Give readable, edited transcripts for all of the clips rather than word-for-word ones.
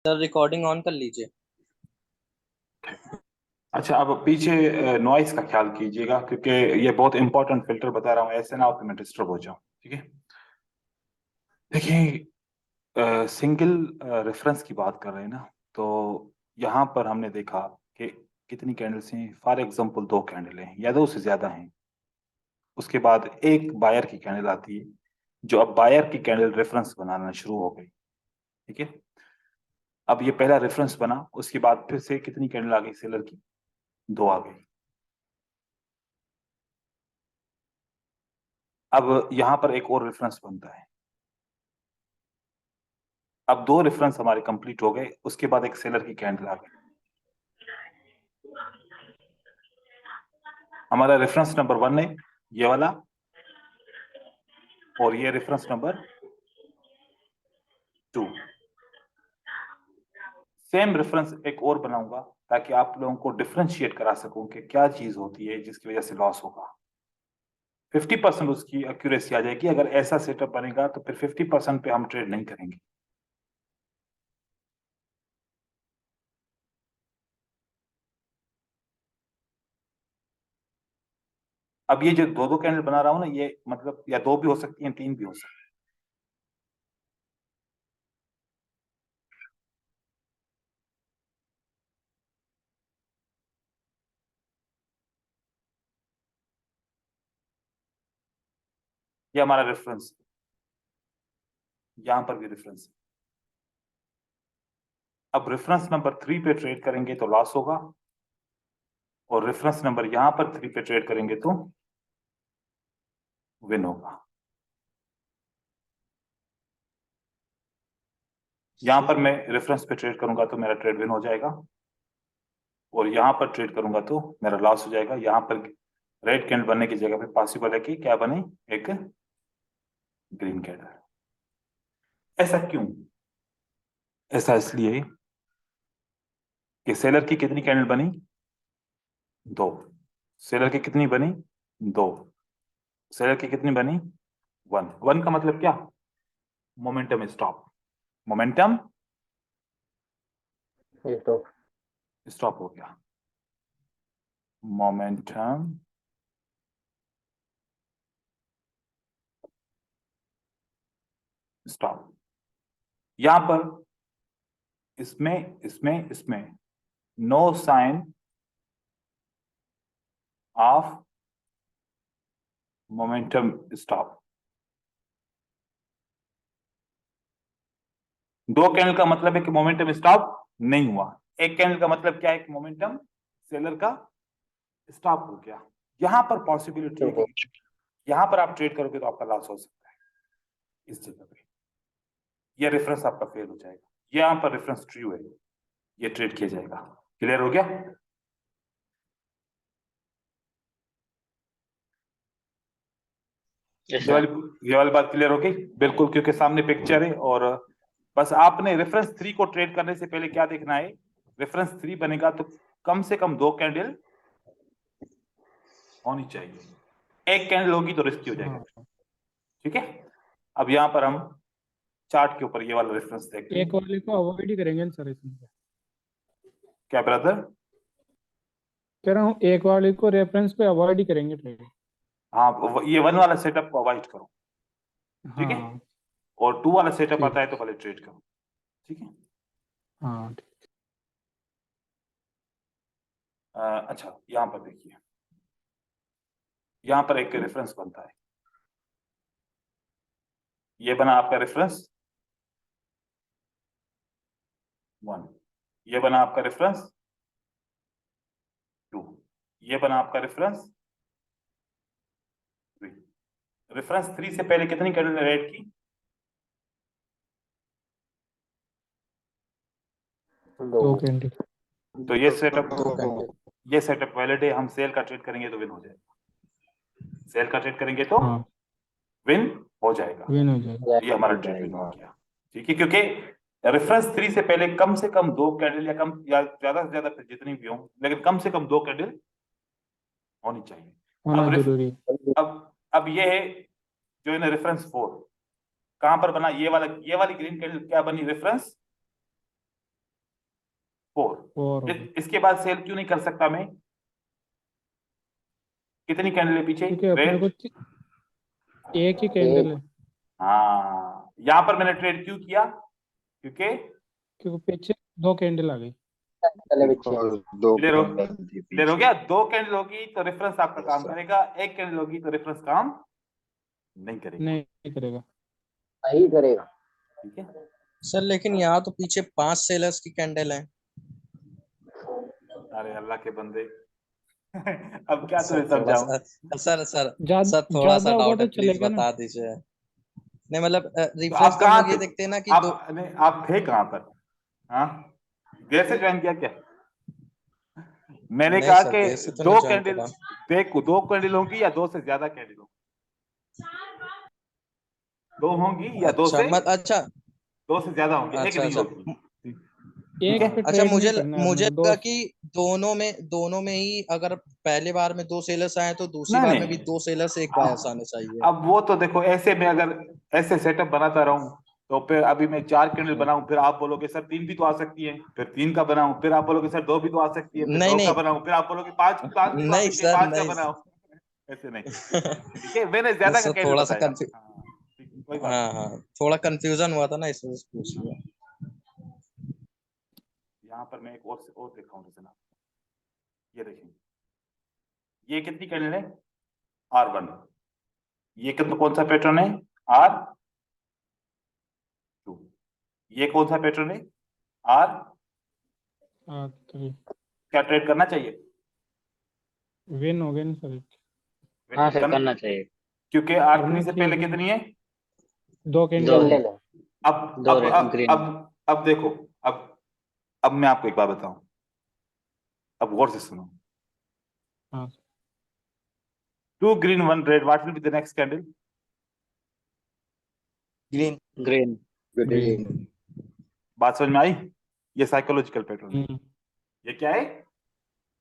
Sir recording on कर लीजिए। अच्छा, अब पीछे नॉइस का ख्याल कीजिएगा, क्योंकि ये बहुत इंपॉर्टेंट फिल्टर बता रहा हूँ, ऐसे ना हो कि मैं डिस्टर्ब हो जाऊँ। ठीक है, देखिए, सिंगल रेफरेंस की बात कर रहे हैं ना, तो यहाँ पर हमने देखा कि कितनी कैंडल्स हैं। फॉर एग्जांपल दो कैंडल हैं या दो से ज्यादा हैं। उसके बाद एक बायर की कैंडल आती है, जो अब बायर की कैंडल रेफरेंस बनाना शुरू हो गई। ठीक है, अब ये पहला रेफरेंस बना, उसके बाद फिर से कितनी कैंडल आ गई सेलर की? दो आ गई। अब यहां पर एक और रेफरेंस बनता है। अब दो रेफरेंस हमारे कंप्लीट हो गए, उसके बाद एक सेलर की कैंडल आ गई। हमारा रेफरेंस नंबर 1 है ये वाला, और ये रेफरेंस नंबर 2। सेम रेफरेंस एक और बनाऊंगा ताकि आप लोगों को डिफरेंशिएट करा सकूं कि क्या चीज होती है जिसकी वजह से लॉस होगा। 50% उसकी एक्यूरेसी आ जाएगी। अगर ऐसा सेटअप बनेगा तो फिर 50% पे हम ट्रेड नहीं करेंगे। अब ये जो दो दो कैंडल बना रहा हूं ना, ये मतलब या दो भी हो सकती हैं, तीन भी हो सकती हैं। ये हमारा रेफरेंस, यहां पर भी रेफरेंस है। अब रेफरेंस नंबर 3 पे ट्रेड करेंगे तो लॉस होगा, और रेफरेंस नंबर यहां पर 3 पे ट्रेड करेंगे तो विन होगा। यहां पर मैं रेफरेंस पे ट्रेड करूंगा तो मेरा ट्रेड विन हो जाएगा, और यहां पर ट्रेड करूंगा तो मेरा लॉस हो जाएगा। यहां पर रेड कैंडल बनने की जगह पे पॉसिबल है कि क्या बने, एक ग्रीन कैंडल। ऐसा क्यों? ऐसा इसलिए कि सेलर की कितनी कैंडल बनी? दो। सेलर की कितनी बनी? दो। सेलर की कितनी बनी? वन। वन का मतलब क्या? Momentum stop. मोमेंटम ये तो स्टॉप हो गया। Momentum stop. यहां पर इसमें no sign of momentum stop. दो कैंडल का मतलब है कि मोमेंटम स्टॉप नहीं हुआ। एक कैंडल का मतलब क्या है कि मोमेंटम सेलर का स्टॉप हो गया। यहां पर पॉसिबिलिटी है कि यहां पर आप ट्रेड करोगे तो आपका लॉस हो सकता है। इस जगह पे ये रेफरेंस आपका फेल हो जाएगा। यहां पर रेफरेंस ट्रू है, ये ट्रेड किया जाएगा। क्लियर हो गया? यस ये वाली सर। ये वाली बात क्लियर हो गई बिल्कुल, क्योंकि सामने पिक्चर है। और बस आपने रेफरेंस 3 को ट्रेड करने से पहले क्या देखना है, रेफरेंस 3 बनेगा तो कम से कम दो कैंडल होनी चाहिए। एक कैंडल होगी तो रिस्की हो जाएगा। ठीक है, अब यहां पर हम चार्ट के ऊपर ये वाला रेफरेंस देखते एक हैं। वाले को अवॉइड ही करेंगे ना सर इसमें। क्या ब्रदर? कह रहा हूँ एक वाले को रेफरेंस पे अवॉइड ही करेंगे ट्रेड। हाँ, ये वन वाला सेटअप को अवॉइड करो। ठीक है, हाँ और टू वाला सेटअप ठीक। आता है तो पहले ट्रेड करो। ठीक है। हाँ ठीक। अच्छा, यहां पर देखिए, यहां पर एक रेफरेंस बनता है। ये बना आपका रेफरेंस 1, ये बना आपका रेफरेंस 2, ये बना आपका रेफरेंस 3। रेफरेंस 3 से पहले कितनी कैंडल ने रेड की? दो दो कैंडल। तो दो कैंडल। ये सेटअप वैलिड है। हम सेल का ट्रेड करेंगे तो विन हो जाएगा। सेल का ट्रेड करेंगे तो हाँ विन हो जाएगा। विन हो जाएगा। ये हमारा ट्रेड विन हो गया। ठीक है, क्योंकि रेफरेंस 3 से पहले कम से कम दो कैंडल, या कम या ज्यादा से ज्यादा फिर जितनी भी हो, लेकिन कम से कम दो कैंडल होनी चाहिए। होना अब जरूरी है। अब ये है जो है रेफरेंस 4 कहां पर बना? ये वाली ग्रीन कैंडल क्या बनी? रेफरेंस फोर हो गई, इसके बाद सेल क्यों नहीं कर सकता मैं? कितनी कैंडल है पीछे? क्योंकि अपने को रेड, एक ही कैंडल है, हाँ यहाँ पर मैंने ट्रेड क्यों किया? क्योंकि क्योंकि पीछे दो कैंडल आ गई। चले पीछे। बिकॉज दो क्लियर हो, कैंडल थी क्लियर हो पीछे। गया? दो कैंडल होगी तो रेफरेंस आपका Yes, काम sir. करेगा, एक कैंडल होगी तो रेफरेंस काम नहीं करेगा। नहीं करेगा। सही करेगा। ठीक है, सर लेकिन यहाँ तो पीछे 5 सेलर्स की कैंडल है। अरे अल्लाह के बंदे अब क्या सर तुम्हें थोड़ा समझाऊं? सा सर सर सर थोड़ा ज्यादा सा होगा डाउट तो है, प्लीज चलेगा ना। बता दीजिए। नहीं मतलब तो रिफ्रेश आप तो हम कहाँ लोग ये थे? देखते हैं ना कि आप नहीं, आप थे कहाँ पर? हाँ, देर से ज्वाइन किया क्या? मैंने नहीं कहा सर कि देर से तो दो नहीं ज्वाइन कैंडल, करा। देखो दो कैंडल होंगी या दो से ज्यादा कैंडल होंगी? दो होंगी या दो अच्छा से, मत अच्छा दो से ज्यादा होंगी, एक अच्छा नहीं अच्छा होगी। एक है? पे अच्छा ट्रेड मुझे नहीं करना है अपने मुझे को, दो। लगा कि दोनों में ही अगर पहले बार में 2 सेलर्स आए तो दूसरी नहीं बार में भी नहीं, 2 सेलर्स एक बायर्स आने चाहिए। अब वो तो देखो, ऐसे में अगर ऐसे सेटअप बनाता रहूं तो फिर अभी मैं 4 कैंडल बनाऊं, फिर आप बोलोगे सर 3 भी तो आ सकती है, फिर 3 का बनाऊं, फिर आप बोलोगे सर 2 भी तो आ सकती है, फिर नहीं 2 का नहीं बनाऊं, फिर आप बोलोगे 5 5 भी तो आ नहीं सकती है, सर 5 का नहीं बनाओ। ऐसे नहीं, ठीक है, मैंने ज्यादा का सर कैंडल थोड़ा सा बताया। हाँ, ठीक है, कोई बात हाँ हाँ थोड़ा कंफ्यूजन हुआ था ना इस वजह से पूछ लिया। नहीं। यहाँ पर मैं एक और देखा हूँ रीजन, ये देखिए, ये कितनी कैंडल है? R1। ये कितना, कौन सा पैटर्न है? R2। ये कौन सा पैटर्न है? R। थ्री। क्या ट्रेड करना चाहिए? विन हो गए ना सर। हाँ सर करना चाहिए। क्योंकि R3 करना से पहले चाहिए, कितनी है? दो दो कैंडल है। कैंडल है। अब दो अब रेड अब ग्रीन। अब देखो, अब मैं आपको एक बात बताऊं, अब गौर से सुनो। हाँ 2 green 1 red, what will be the next candle? Green. Green. Green. बात समझ में आई? ये साइकोलॉजिकल पैटर्न है। हम्म, ये क्या है?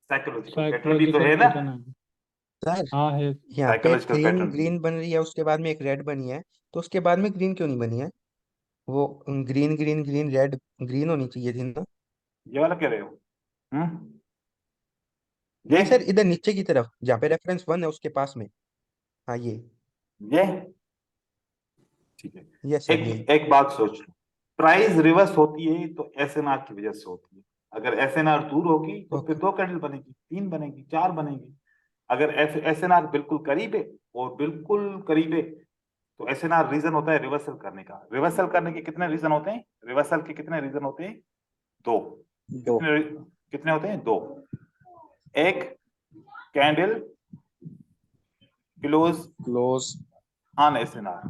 साइकोलॉजिकल पैटर्न भी तो साइकोलॉजिकल है ना? पैटर्न है। सर हाँ है। यहाँ पे साइकोलॉजिकल ग्रीन पैटर्न भी है। ग्रीन बन रही है, उसके बाद में एक रेड बनी है, तो उसके बाद में ग्रीन क्यों नहीं बनी है? वो green green green red green होनी चाहिए थी ना। ये वाला कह रहे हो? ये नहीं सर, इधर नीचे की तरफ जहाँ पे रेफरेंस 1 है उसके पास में। हाँ ये ठीक है। ये सर यही। एक बात सोच लो, प्राइस रिवर्स होती है तो एसएनआर की वजह से होती है। अगर एसएनआर दूर होगी तो फिर ओके। 2 कैंडल बनेगी, 3 बनेगी, 4 बनेगी। अगर एसएनआर बिल्कुल करीब है, और बिल्कुल करीब है, तो एसएनआर रीजन होता है रिवर्सल करने का। रिवर्सल करने के कितने रीजन होते हैं? रिवर्सल के कितने रीजन होते हैं? 2। दो कितने कितने होते हैं? 2। एक, candle close close on SNR.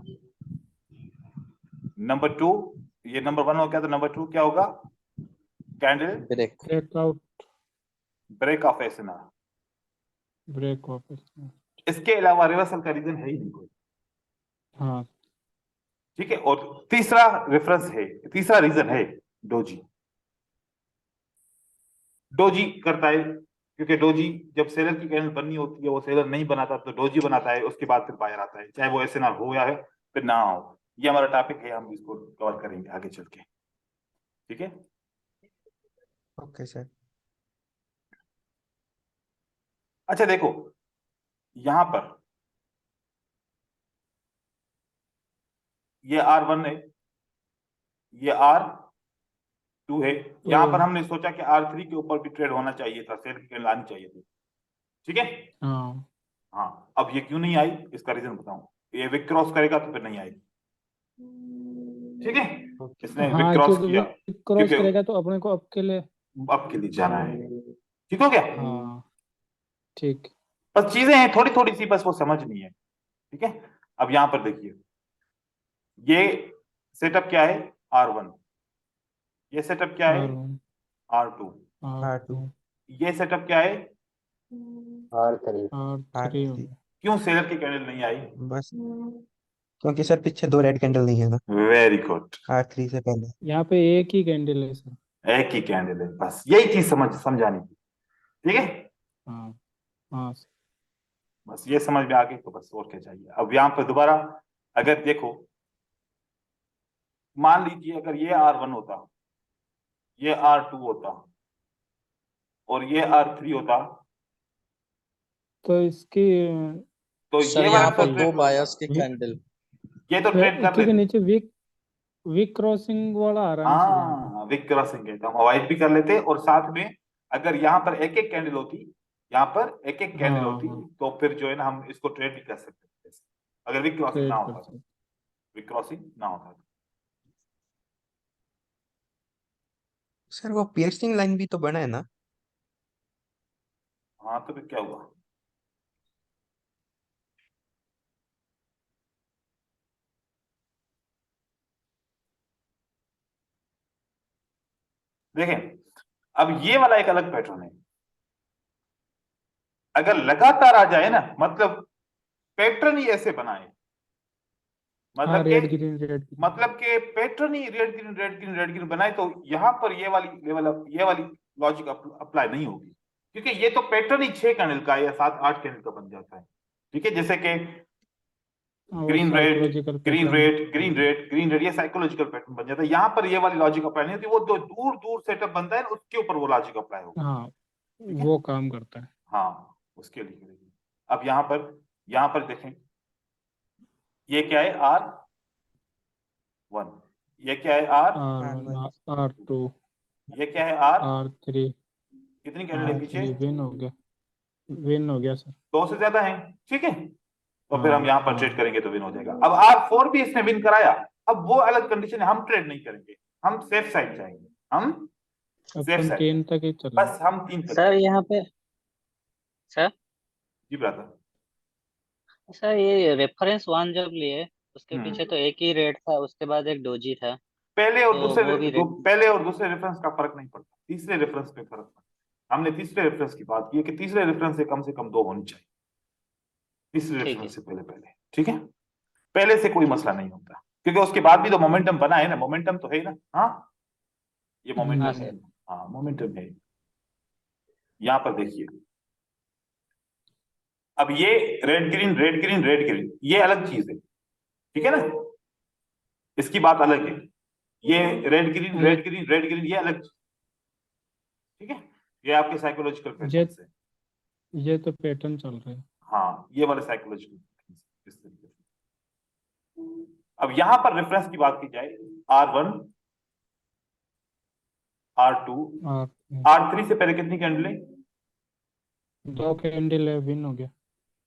Number 2, ये नंबर 1 हो गया, तो नंबर 2 क्या होगा? Candle break. Breakout, break of SNR. Break वापस। इसके अलावा रिवर्सल का रीजन है ही नहीं कोई। हाँ ठीक है, और तीसरा रेफरेंस है, तीसरा रीजन है डोजी। डोजी करता है, क्योंकि डोजी जब सेलर की कैंडल बननी होती है, वो सेलर नहीं बनाता तो डोजी बनाता है, उसके बाद फिर बायर आता है, चाहे वो एसएनआर हो या है फिर ना हो। ये हमारा टॉपिक है, हम इसको कवर करेंगे आगे चल के। ठीक है, ओके सर। अच्छा देखो, यहां पर ये R1 है, ये R2 है। यहां पर हमने सोचा कि R3 के ऊपर भी ट्रेड होना चाहिए था, सेल की कैंडल आनी चाहिए थी। ठीक है, हाँ हाँ, अब ये क्यों नहीं आई, इसका रीजन बताऊं। ये विक क्रॉस करेगा तो फिर नहीं आएगी। ठीक है, इसने विक हाँ, क्रॉस क्योंकि किया, क्रॉस क्योंकि करेगा तो अपने को अब के लिए। अब के लिए जाना है। ठीक हो गया? हाँ ठीक। बस चीजें हैं थोड़ी थोड़ी सी, बस वो समझ नहीं है। ठीक है, अब यहां पर देखिए, ये सेटअप क्या है? R1। ये सेटअप क्या है? R2। R2। ये सेटअप क्या है? R3। R3 हो R3। गया। क्यों सेलर की कैंडल नहीं आई? बस क्योंकि सर पीछे 2 रेड कैंडल नहीं है ना वेरी गुड, R3 से पहले। यहाँ पे एक ही कैंडल है सर। एक ही कैंडल है, बस यही चीज समझानी थी। ठीक है, हाँ हाँ बस ये समझ में आ गई तो बस, और क्या चाहिए। अब यहां पर दोबारा अगर देखो, मान लीजिए अगर ये R1 होता, ये R2 होता, और ये R3 होता, तो इसकी तो सर ये यहाँ वाला पर तो दो ट्रेड, बायस के वी- कैंडल। ये तो ट्रेड कर क्योंकि लेते। नीचे वीक वीक क्रॉसिंग वाला आ रहा है ना सर यहाँ पे। हाँ, विक क्रॉसिंग है तो हम अवॉइड भी कर लेते, और साथ में अगर यहाँ पर एक एक कैंडल होती, यहाँ पर एक एक कैंडल हाँ होती, हाँ तो फिर जो है ना हम इसको ट्रेड भी कर सकते थे, अगर विक क्रॉसिंग ना ट्रेड कर होता तो, सकते। विक क्रॉसिंग ना होता तो। सर वो पियर्सिंग लाइन भी तो बना है ना? हाँ तो फिर क्या हुआ? देखें, अब ये वाला एक अलग पैटर्न है, अगर लगातार आ जाए ना, मतलब पैटर्न ही ऐसे बनाए, हाँ मतलब रेड के ग्रीन रेड ग्रीन। मतलब के पैटर्न ही red green red green red green बनाए, तो यहां पर ये वाली लॉजिक अप्लाई नहीं होगी, क्योंकि ये तो पैटर्न ही 6 कैंडल का या 7 8 कैंडल का बन जाता है। ठीक है, जैसे कि वो green red psychological green pattern. Red green red green red, ये साइकोलॉजिकल पैटर्न बन जाता है। यहाँ पर ये वाली लॉजिक अप्लाई नहीं होती, वो जो दूर दूर सेटअप बनता है ना, उसके ऊपर वो लॉजिक अप्लाई होगा। हाँ ठीक है, वो काम करता है। हाँ उसके लिए। अब यहाँ पर देखें, ये क्या है R1, ये क्या है R1 R2 ये क्या है R, R3 कितनी कैंडल है पीछे? R3 विन हो गया सर। 2 से ज्यादा है। ठीक है, तो फिर हाँ हम यहाँ पर हाँ ट्रेड करेंगे तो विन हो जाएगा। अब R4 भी इसने विन कराया, अब वो अलग कंडीशन है, हम ट्रेड नहीं करेंगे, हम सेफ साइड जाएंगे, हम सेफ अपन साइड, 3 तक ही चलेंगे। बस हम 3 तक सर जाएंगे। यहाँ पे सर जी ब्रदर। सर ये रेफरेंस वन जब लिए उसके पीछे हम्म, तो एक ही रेट था, उसके बाद एक डोजी था, तो वो भी पहले और दूसरे रेफरेंस का फर्क नहीं पड़ता, तीसरे रेफरेंस पे फर्क पड़ता। हमने तीसरे रेफरेंस की बात की है कि तीसरे रेफरेंस से कम 2 होनी चाहिए, तीसरे ठीक है। रेफरेंस से पहले पहले। ठीक है, पहले से कोई मसला नहीं होता, क्योंकि उसके बाद भी तो मोमेंटम बना है ना, मोमेंटम तो है ना। हाँ, ये हाँ मोमेंटम है। सर। हाँ मोमेंटम है। यहाँ पर देखिए, अब ये red green red green red green, ये अलग चीज है, ठीक है ना, इसकी बात अलग है। ये रेड ग्रीन ये रेड ग्रीन रेड ग्रीन, ये अलग चीज, ठीक है, ये आपके साइकोलॉजिकल ये पैटर्न है। ये तो पैटर्न चल रहा है। हाँ, ये वाले साइकोलॉजिकल इस तरीके से। अब यहां पर रेफरेंस की बात की जाए, R1 R2 और R3 से पहले कितनी कैंडल है? 2 कैंडल है, विन हो गया।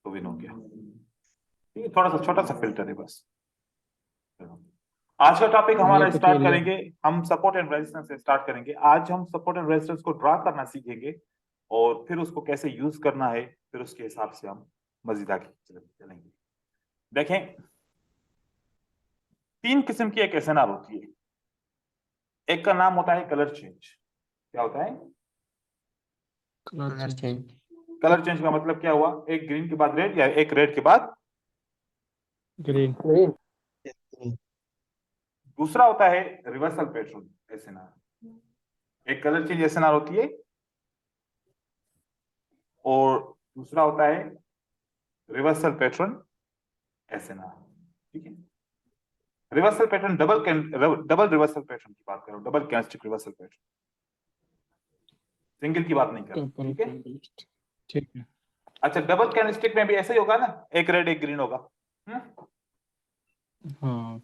तो विन हो गया। ठीक है, थोड़ा सा छोटा सा फिल्टर है बस। आज का टॉपिक ये हमारा तो स्टार्ट क्लियर। करेंगे, हम सपोर्ट एंड रेजिस्टेंस से स्टार्ट करेंगे। आज हम सपोर्ट एंड रेजिस्टेंस को ड्रा करना सीखेंगे, और फिर उसको कैसे यूज करना है, फिर उसके हिसाब से हम मजीद आगे चलेंगे। देखें, 3 किस्म की एक एसएनआर होती है। एक का नाम होता है कलर चेंज। क्या होता है? Colour change. कलर चेंज का मतलब क्या हुआ? एक ग्रीन के बाद रेड, या एक रेड के बाद ग्रीन। ग्रीन। दूसरा होता है रिवर्सल पैटर्न एसएनआर। एक कलर चेंज एसएनआर होती है, और दूसरा होता है रिवर्सल पैटर्न एसएनआर। ठीक है, reversal pattern double reversal pattern की बात करो, डबल कैंस्टिक रिवर्सल पैटर्न, सिंगल की बात नहीं कर रहा। ठीक है, ठीक है। अच्छा, डबल कैंस्टिक में भी ऐसे ही होगा ना, एक रेड एक ग्रीन होगा। हाँ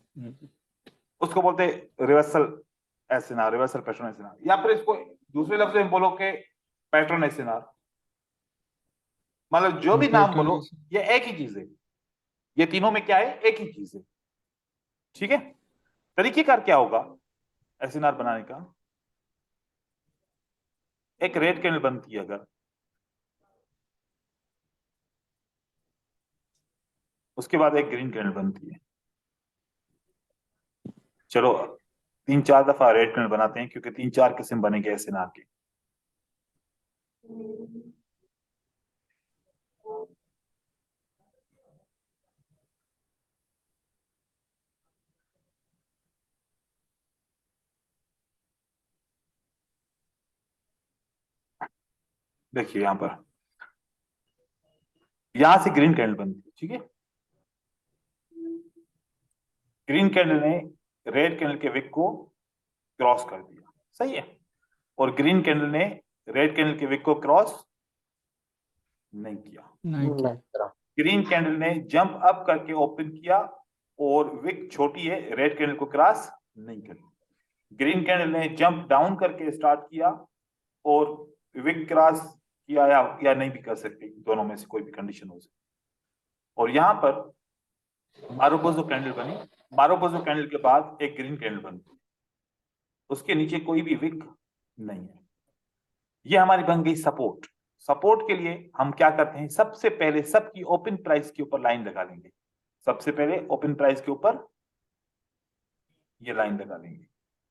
उसको बोलते हैं reversal SNR, reversal pattern SNR, या फिर इसको दूसरे लफ्ज में बोलो कि पैटर्न एसएनआर। मतलब जो भी नाम बोलो, ये एक ही चीज है, ये तीनों में क्या है? एक ही चीज है। ठीक है, तरीकेकार क्या होगा एसएनआर बनाने का? एक रेड कैंडल बनती है अगर, उसके बाद एक ग्रीन कैंडल बनती है। चलो 3 4 दफा रेड कैंडल बनाते हैं, क्योंकि 3 4 किस्म बनेंगे एसएनआर के। देखिए यहां पर, यहां से ग्रीन कैंडल बनती है। ठीक है, ग्रीन कैंडल ने रेड कैंडल के विक को क्रॉस कर दिया, सही है, और ग्रीन कैंडल ने रेड कैंडल के विक को क्रॉस नहीं किया। नहीं किया। ग्रीन कैंडल ने जंप अप करके ओपन किया और विक छोटी है, रेड कैंडल को क्रॉस नहीं करी। ग्रीन कैंडल ने जंप डाउन करके स्टार्ट किया और विक क्रॉस किया या नहीं भी कर सकते, दोनों में से कोई भी कंडीशन हो सकती। और यहां पर मारुबोजो कैंडल बनी। मारुबोजो कैंडल के बाद एक ग्रीन कैंडल बनी, उसके नीचे कोई भी विक नहीं है। ये हमारी बन गई सपोर्ट। सपोर्ट के लिए हम क्या करते हैं, सबसे पहले सबकी ओपन प्राइस के ऊपर लाइन लगा लेंगे। सबसे पहले ओपन प्राइस के ऊपर ये लाइन लगा लेंगे,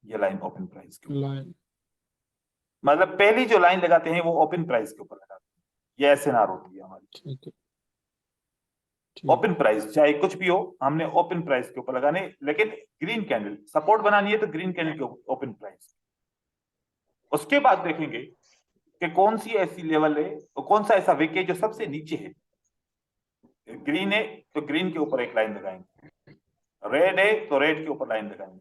ये लाइन ओपन प्राइस के ऊपर, लाइन मतलब पहली जो लाइन लगाते हैं वो ओपन प्राइस के ऊपर लगाते हैं। ये एसएनआर होती है हमारी। ठीक है। ठीक। ओपन प्राइस चाहे कुछ भी हो, हमने ओपन प्राइस के ऊपर लगाने, लेकिन ग्रीन कैंडल सपोर्ट बनानी है तो ग्रीन कैंडल के ओपन प्राइस। उसके बाद देखेंगे कि कौन सी ऐसी लेवल है और कौन सा ऐसा विक है जो सबसे नीचे है। ग्रीन है तो ग्रीन के ऊपर एक लाइन लगाएंगे, रेड है तो रेड के ऊपर लाइन लगाएंगे,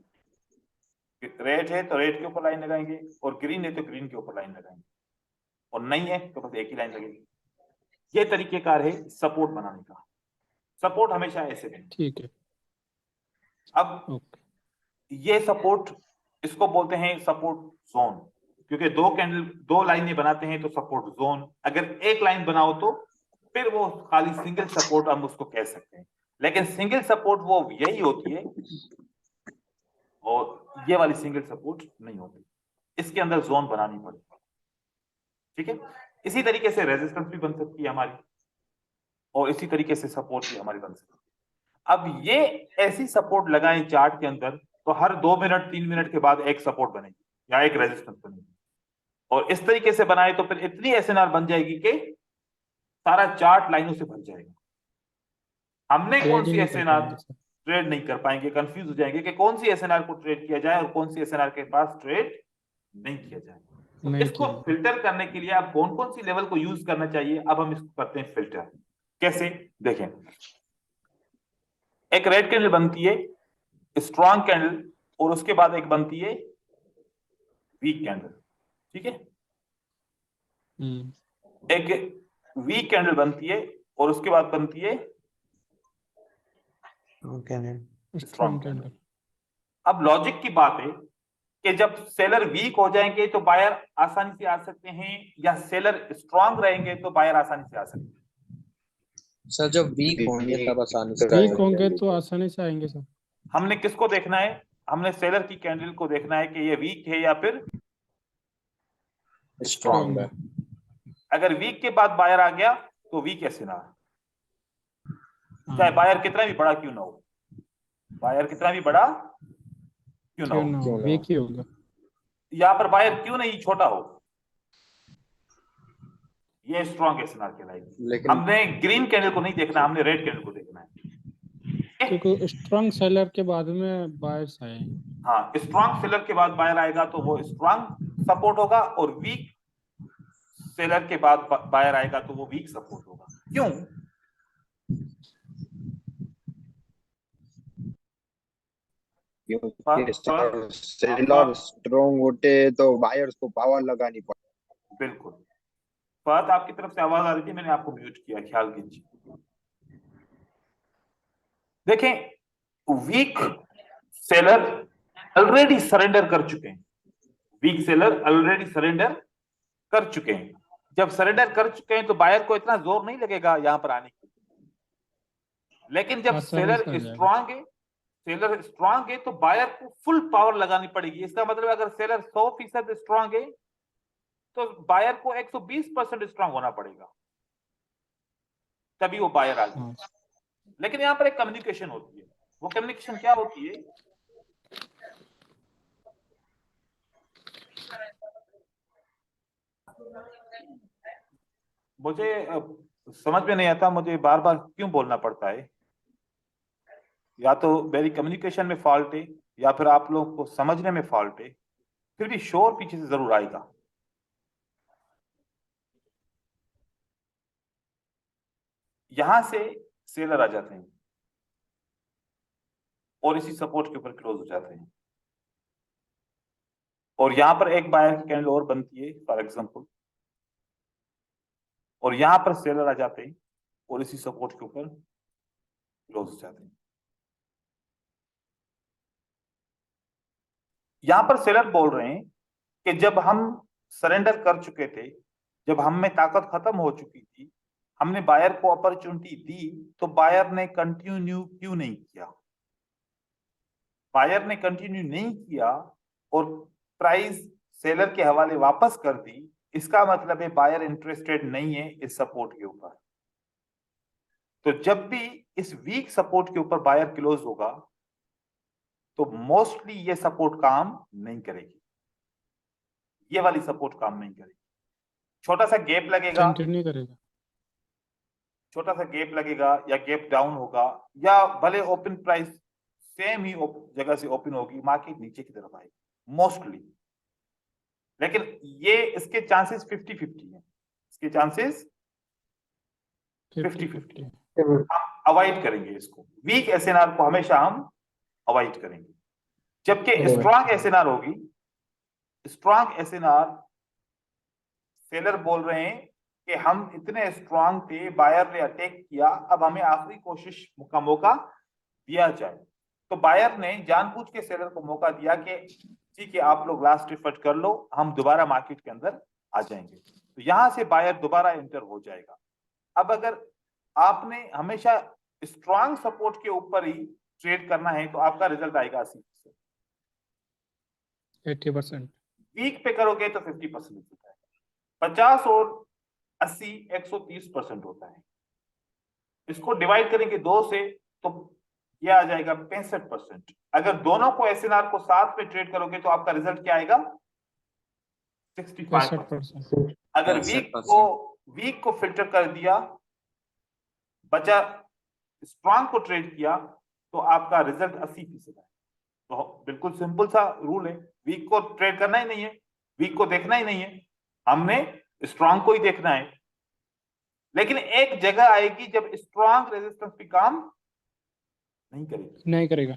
रेड है तो रेड के ऊपर लाइन लगाएंगे, और ग्रीन है तो ग्रीन के ऊपर लाइन लगाएंगे, और नहीं है तो बस एक ही लाइन लगेगी। ये तरीकेकार है सपोर्ट बनाने का। सपोर्ट हमेशा ऐसे है। ठीक है। अब ओके। ये सपोर्ट, इसको बोलते हैं सपोर्ट जोन, क्योंकि दो लाइनें बनाते हैं तो सपोर्ट जोन। अगर एक लाइन बनाओ तो फिर वो खाली सिंगल सपोर्ट हम उसको कह सकते हैं, लेकिन सिंगल सपोर्ट वो यही होती है और ये वाली सिंगल सपोर्ट नहीं होती, इसके अंदर जोन बनानी पड़ेगी। ठीक है, इसी तरीके से रेजिस्टेंस भी बन सकती है हमारी, और इसी तरीके से सपोर्ट भी हमारी बन सकती है। अब ये ऐसी सपोर्ट लगाएं चार्ट के अंदर तो हर 2 मिनट 3 मिनट के बाद एक सपोर्ट बनेगी या एक रेजिस्टेंस बनेगी, और इस तरीके से बनाए तो फिर इतनी एसएनआर बन जाएगी कि सारा चार्ट लाइनों से भर जाएगा। हमने कौन सी एसएनआर ट्रेड नहीं कर पाएंगे, कंफ्यूज हो जाएंगे कि कौन सी एसएनआर को ट्रेड किया जाए और कौन सी एसएनआर के पास ट्रेड नहीं किया जाए। तो इसको फिल्टर करने के लिए आप कौन कौन सी लेवल को यूज करना चाहिए, अब हम इसको करते हैं फिल्टर। कैसे, देखें, एक रेड कैंडल बनती है, स्ट्रॉन्ग कैंडल, और उसके बाद एक बनती है वीक कैंडल। ठीक है, एक वीक कैंडल बनती है और उसके बाद बनती है स्ट्रॉन्ग कैंडल। अब लॉजिक की बात है कि जब सेलर वीक हो जाएंगे तो बायर आसानी से आ सकते हैं, या सेलर स्ट्रॉन्ग रहेंगे तो बायर आसानी से आ सकते हैं। सर जब वीक होंगे तब आसानी से वीक होंगे तो आसानी से आएंगे सर। हमने किसको देखना है, हमने सेलर की कैंडल को देखना है कि ये वीक है या फिर स्ट्रॉन्ग है। अगर वीक के बाद बायर आ गया तो वीक एसएनआर, चाहे बायर कितना भी बड़ा क्यों ना हो, बायर कितना भी बड़ा क्यों ना हो, वीक ही होगा। यहाँ पर बायर क्यों नहीं छोटा हो, ये स्ट्रॉन्ग एसएनआर कहलाएगी। लेकिन हमने ग्रीन कैंडल को नहीं देखना, हमने रेड कैंडल को देखना है, क्योंकि स्ट्रॉन्ग सेलर के बाद में बायर्स आए। हाँ, स्ट्रॉन्ग सेलर के बाद बायर आएगा तो वो स्ट्रॉन्ग सपोर्ट होगा, और वीक सेलर के बाद बायर आएगा तो वो वीक सपोर्ट होगा। क्यों? सेलर स्ट्रॉन्ग होते तो बायर्स को पावर लगानी पड़ती। बिल्कुल, बात आपकी तरफ से आवाज आ रही थी, मैंने आपको म्यूट किया, ख्याल कीजिए। देखें, वीक सेलर ऑलरेडी सरेंडर कर चुके हैं, वीक सेलर ऑलरेडी सरेंडर कर चुके हैं। जब सरेंडर कर चुके हैं तो बायर को इतना जोर नहीं लगेगा यहां पर आने की, लेकिन जब सेलर स्ट्रांग है तो बायर को फुल पावर लगानी पड़ेगी। इसका मतलब अगर सेलर 100% स्ट्रांग है तो बायर को 120% स्ट्रांग होना पड़ेगा, तभी वो बायर आ जाए। लेकिन यहां पर एक कम्युनिकेशन होती है, वो कम्युनिकेशन क्या होती है, मुझे समझ में नहीं आता, मुझे बार बार क्यों बोलना पड़ता है। या तो मेरी कम्युनिकेशन में फॉल्ट है या फिर आप लोगों को समझने में फॉल्ट है, फिर भी शोर पीछे से जरूर आएगा। यहां से सेलर आ जाते हैं और इसी सपोर्ट के ऊपर क्लोज हो जाते हैं, और यहां पर एक बायर कैंडल और बनती है फॉर एग्जांपल, और यहां पर सेलर आ जाते हैं और इसी सपोर्ट के ऊपर क्लोज हो जाते हैं। यहां पर सेलर बोल रहे हैं कि जब हम सरेंडर कर चुके थे, जब हम में ताकत खत्म हो चुकी थी, हमने बायर को अपॉर्चुनिटी दी, तो बायर ने कंटिन्यू क्यों नहीं किया? बायर ने कंटिन्यू नहीं किया और प्राइस सेलर के हवाले वापस कर दी, इसका मतलब है बायर इंटरेस्टेड नहीं है इस सपोर्ट के ऊपर। तो जब भी इस वीक सपोर्ट के ऊपर बायर क्लोज होगा तो मोस्टली ये सपोर्ट काम नहीं करेगी, ये वाली सपोर्ट काम नहीं करेगी। छोटा सा गैप लगेगा, कंटिन्यू करेगा। छोटा सा गैप लगेगा या गैप डाउन होगा, या भले ओपन प्राइस सेम ही जगह से ओपन होगी, मार्केट नीचे की तरफ आएगी मोस्टली। लेकिन ये इसके चांसेस 50-50 है, इसके चांसेस 50-50 है। हम अवॉइड करेंगे इसको, वीक एसएनआर को हमेशा हम अवॉइड करेंगे। जबकि स्ट्रांग एसएनआर होगी, स्ट्रांग एसएनआर सेलर बोल रहे हैं कि हम इतने स्ट्रांग थे, बायर ने अटैक किया, अब हमें आखिरी कोशिश का मौका दिया जाए। तो बायर ने जानबूझ के सेलर को मौका दिया कि ठीक है आप लोग लास्ट एफर्ट कर लो, हम दोबारा मार्केट के अंदर आ जाएंगे। तो यहां से बायर दोबारा एंटर हो जाएगा। अब अगर आपने हमेशा स्ट्रांग सपोर्ट के ऊपर ही ट्रेड करना है तो आपका रिजल्ट आएगा 80%। 80%। वीक पे करोगे तो 50% होता है, 50 और 80 130% होता है। इसको डिवाइड करेंगे 2 से तो ये आ जाएगा 65%। अगर दोनों को एसएनआर को साथ में ट्रेड करोगे तो आपका रिजल्ट क्या आएगा? 65%। अगर वीक को फिल्टर कर दिया, बचा स्ट्रांग को ट्रेड किया, तो आपका रिजल्ट 80% है। तो बिल्कुल सिंपल सा रूल है, वीक को ट्रेड करना ही नहीं है, वीक को देखना ही नहीं है, हमने स्ट्रांग को ही देखना है। लेकिन एक जगह आएगी जब स्ट्रांग रेजिस्टेंस पे काम नहीं करेगा।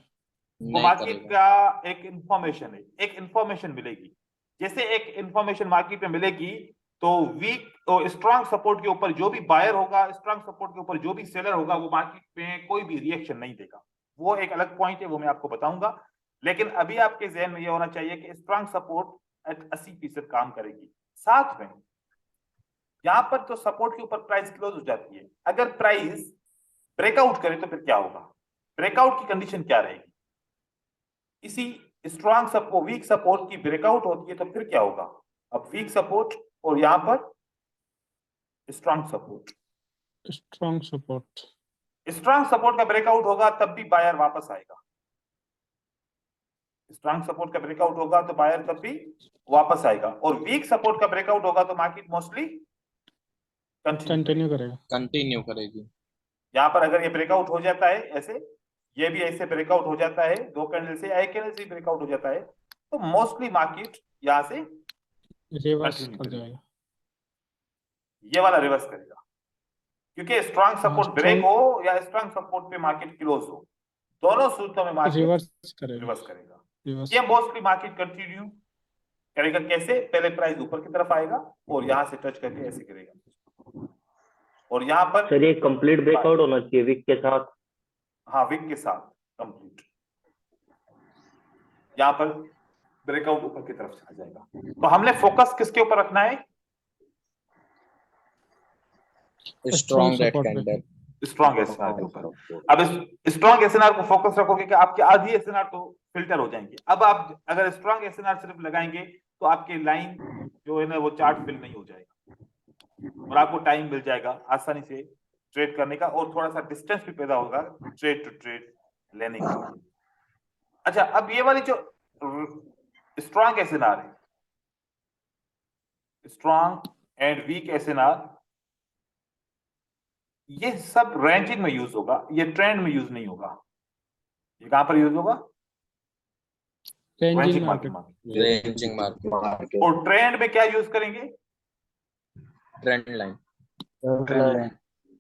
वो मार्केट का एक इंफॉर्मेशन है, एक इंफॉर्मेशन मिलेगी। जैसे एक इंफॉर्मेशन मार्केट में मिलेगी तो वीक और स्ट्रांग सपोर्ट के ऊपर जो भी बायर होगा, स्ट्रांग सपोर्ट के ऊपर जो भी सेलर होगा, वो मार्केट में कोई भी रिएक्शन नहीं देगा। वो एक अलग पॉइंट है, वो मैं आपको बताऊंगा। लेकिन अभी आपके जहन में ये होना चाहिए कि स्ट्रांग सपोर्ट 80% काम करेगी। साथ में यहां पर तो सपोर्ट के ऊपर प्राइस क्लोज हो जाती है, अगर प्राइस ब्रेकआउट करे तो फिर क्या होगा? ब्रेकआउट की कंडीशन क्या रहेगी? इसी स्ट्रांग सपोर्ट वीक सपोर्ट की ब्रेकआउट होती है तो फिर क्या होगा? अब वीक सपोर्ट और यहां पर स्ट्रांग सपोर्ट, स्ट्रांग सपोर्ट का ब्रेकआउट होगा तब भी बायर वापस आएगा। स्ट्रांग सपोर्ट का ब्रेकआउट होगा तो बायर तब भी वापस आएगा, और वीक सपोर्ट का ब्रेकआउट होगा तो मार्केट मोस्टली कंटिन्यू करेगी। यहाँ पर अगर ये ब्रेकआउट हो जाता है ऐसे, ये भी ऐसे ब्रेकआउट हो जाता है, 2 कैंडल से, एक कैंडल से ब्रेकआउट हो जाता है, तो मोस्टली मार्केट यहाँ से रिवर्स कर जाएगा। ये वाला रिवर्स करेगा, क्योंकि स्ट्रांग सपोर्ट ब्रेक हो या स्ट्रांग सपोर्ट पे मार्केट क्लोज हो, दोनों सूत्रों में मार्केट रिवर्स करेगा। ये मोस्टली मार्केट कंटिन्यू करेगा। कैसे? पहले प्राइस ऊपर की तरफ आएगा और यहां से टच करके ऐसे करेगा, और यहाँ पर सर ये कंप्लीट ब्रेकआउट होना चाहिए वीक के साथ। हाँ, वीक के साथ कंप्लीट, यहाँ पर ब्रेकआउट ऊपर की तरफ चला जाएगा। तो हमने फोकस किसके ऊपर रखना है? Strong red candle, strong SNR के ऊपर। अब इस स्ट्रॉन्ग एसएनआर को फोकस रखोगे कि आपके आधी एसएनआर तो फिल्टर हो जाएंगे। अब आप अगर स्ट्रॉन्ग एसएनआर सिर्फ लगाएंगे तो आपके लाइन जो है ना वो चार्ट फिल नहीं हो जाएगा, और आपको टाइम मिल जाएगा आसानी से ट्रेड करने का, और थोड़ा सा डिस्टेंस भी पैदा होगा ट्रेड टू ट्रेड लेने का। अच्छा, अब ये वाली जो स्ट्रॉन्ग एसएनआर है, स्ट्रॉन्ग एंड वीक एसएनआर, ये सब रेंजिंग में यूज होगा, ये ट्रेंड में यूज नहीं होगा। ये कहां पर यूज होगा? Ranging market. और ट्रेंड में क्या यूज करेंगे? Trend line,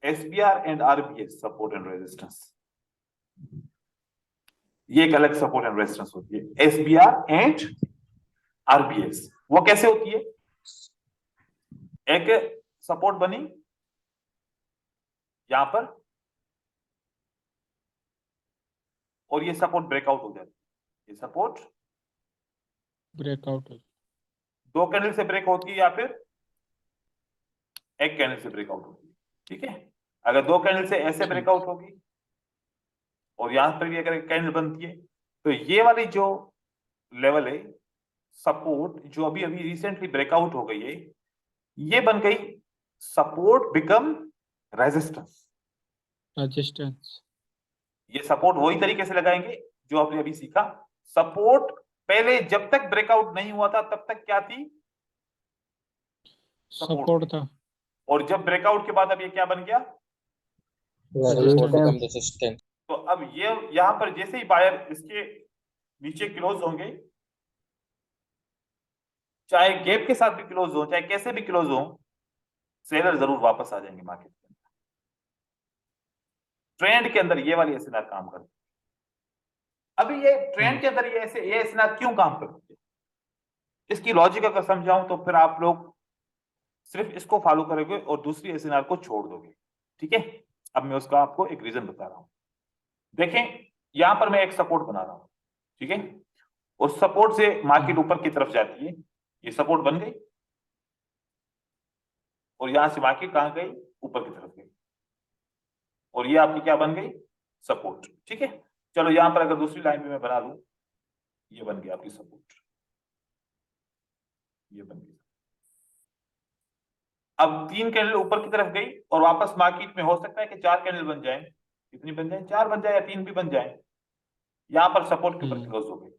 SBR and RBS, support and resistance. ये एक अलग सपोर्ट एंड रेजिस्टेंस होती है, एसबीआर एंड आरबीएस। वो कैसे होती है? एक सपोर्ट बनी यहां पर, और ये सपोर्ट ब्रेकआउट हो जाती है, ये सपोर्ट ब्रेकआउट। दो कैंडल से ब्रेक होती है या फिर एक कैंडल से ब्रेकआउट होगी। ठीक है, अगर दो कैंडल से ऐसे ठीक। ब्रेकआउट होगी और यहां पर भी अगर एक कैंडल बनती है, तो ये वाली जो लेवल है सपोर्ट, जो अभी अभी रिसेंटली ब्रेकआउट हो गई है, ये बन गई सपोर्ट बिकम रेजिस्टेंस। रेजिस्टेंस। ये सपोर्ट वही तरीके से लगाएंगे जो आपने अभी सीखा। सपोर्ट पहले जब तक ब्रेकआउट नहीं हुआ था तब तक क्या थी? सपोर्ट था। और जब ब्रेकआउट के बाद अब ये क्या बन गया? Support become resistance. तो अब ये यहां पर जैसे ही बायर इसके नीचे क्लोज होंगे, चाहे गैप के साथ भी क्लोज हो, चाहे कैसे भी क्लोज हो, सेलर जरूर वापस आ जाएंगे मार्केट के अंदर। ट्रेंड के अंदर ये वाली एसएनआर काम करती है। अभी ये ट्रेंड के अंदर ये एसएनआर क्यों काम करती है, इसकी लॉजिक अगर समझाऊं तो फिर आप लोग सिर्फ इसको फॉलो करोगे और दूसरी एसएनआर को छोड़ दोगे। ठीक है, अब मैं उसका आपको एक रीजन बता रहा हूं। देखें, यहां पर मैं एक सपोर्ट बना रहा हूं, ठीक है, उस सपोर्ट से मार्केट ऊपर की तरफ जाती है, ये सपोर्ट बन गई, और यहां से मार्केट कहां गई? ऊपर की तरफ गई, और ये आपकी क्या बन गई? सपोर्ट। ठीक है, चलो यहां पर अगर दूसरी लाइन में मैं बना लूं, ये बन गई आपकी सपोर्ट, ये बन गई। अब तीन कैंडल ऊपर की तरफ गई और वापस मार्केट में हो सकता है कि चार कैंडल बन जाए। कितनी बन जाए? चार बन जाए या तीन भी बन जाए। यहां पर सपोर्ट के ऊपर क्लोज हो गई।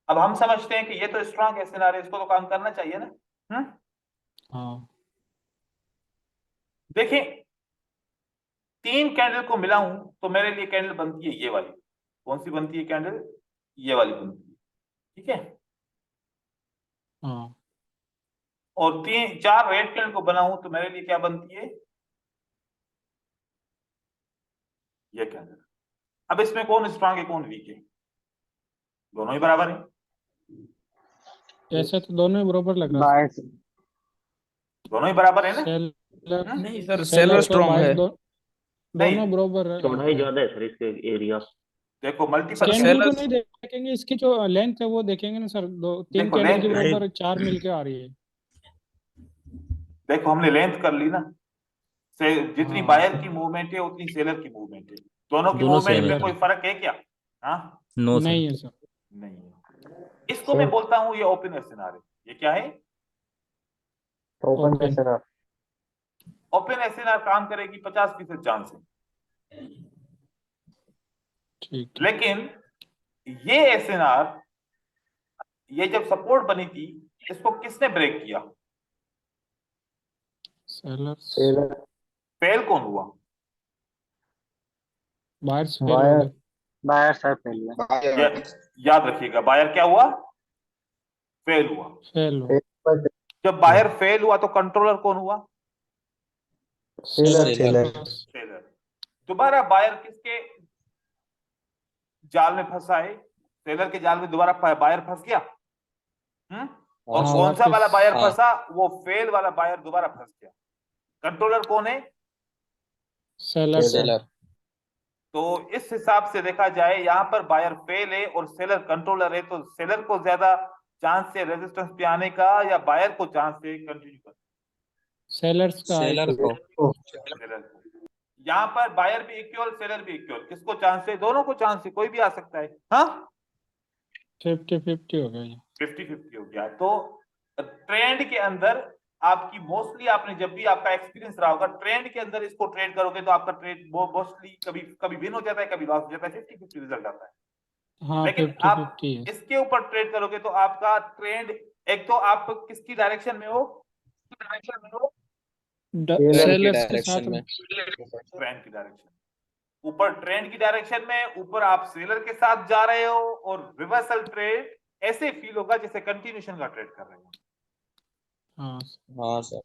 अब हम समझते हैं कि ये तो स्ट्रांग एसएनआर है, इसको तो काम करना चाहिए ना। हाँ। देखें, तीन कैंडल को मिलाऊं तो मेरे लिए कैंडल बनती है ये वाली। कौन सी बनती है कैंडल? ये वाली बनती है। ठीक है, हाँ। और तीन चार रेड कैंडल को बनाऊं तो मेरे लिए क्या बनती है? ये कैंडल। अब इसमें कौन स्ट्रांग है कौन वीक है? दोनों ही बराबर है। ऐसे तो दोनों ही बराबर लग रहा है। दोनों ही बराबर है ना? सेलर नहीं सर, सेलर सेलर और स्ट्रांग बायर्स है। नहीं, दोनों बराबर है। चौड़ाई ज्यादा है सर इसके एरिया। देखो मल्टीपल कैंडल को सेलर नहीं देखेंगे, इसकी जो लेंथ है वो देखेंगे ना सर। दो तीन देखो कैंडल के लेंथ, बराबर चार मिलके आ रही है। देखो हमने लेंथ कर ली ना, से जितनी हाँ। बायर की मूवमेंट है उतनी सेलर की मूवमेंट है। दोनों की दोनों मूवमेंट सेम में है। कोई फर्क है क्या? हाँ, नो सर। नहीं है सर। नहीं है। इसको मैं बोलता हूं ये ओपन एसएनआर है। ये क्या है? ओपन। ओपन एसएनआर काम करेगी 50% चांस है। ठीक। लेकिन ये एसएनआर, ये जब सपोर्ट बनी थी, इसको किसने ब्रेक किया? सेलर। फेल कौन हुआ? बायर्स फेल हो गए। बायर याद रखिएगा, बायर क्या हुआ? फेल हुआ। फेल हो। जब बायर फेल हुआ तो कंट्रोलर कौन हुआ? सेलर। सेलर। दोबारा बायर किसके जाल में फंसा है? सेलर के जाल में दोबारा बायर फंस गया। और हाँ, कौन सा वापस। वाला बायर हाँ। फंसा? वो फेल वाला बायर दोबारा फंस गया। कंट्रोलर कौन है? सेलर। सेलर। तो इस हिसाब से देखा जाए, यहां पर बायर फेल है और सेलर कंट्रोलर है, तो सेलर को ज्यादा चांस है रेजिस्टेंस पे आने का या बायर को चांस है कंटिन्यू करने सेलर्स का है। सेलर को। का? सेलर को। यहाँ पर बायर भी इक्वल, सेलर भी इक्वल, किसको चांस है? दोनों को चांस है, कोई भी आ सकता है। हाँ, 50-50 हो गया ये। 50-50 हो गया। तो ट्रेंड के अंदर आपकी मोस्टली, आपने जब भी आपका एक्सपीरियंस रहा होगा, ट्रेंड के अंदर इसको ट्रेड करोगे तो आपका ट्रेड मोस्टली कभी कभी विन हो जाता है, कभी लॉस हो जाता है, 50-50 रिजल्ट आता है। हाँ, लेकिन 50-50 आप है। इसके ऊपर ट्रेड करोगे तो आपका ट्रेंड, एक तो आप किसकी डायरेक्शन में हो? सेलर्स के डायरेक्शन साथ में। ट्रेंड की डायरेक्शन, ऊपर ट्रेंड की डायरेक्शन में, ऊपर आप सेलर के साथ जा रहे हो, और रिवर्सल ट्रेड ऐसे फील होगा जैसे कंटिन्यूएशन का ट्रेड कर रहे हो। हाँ। हाँ सर।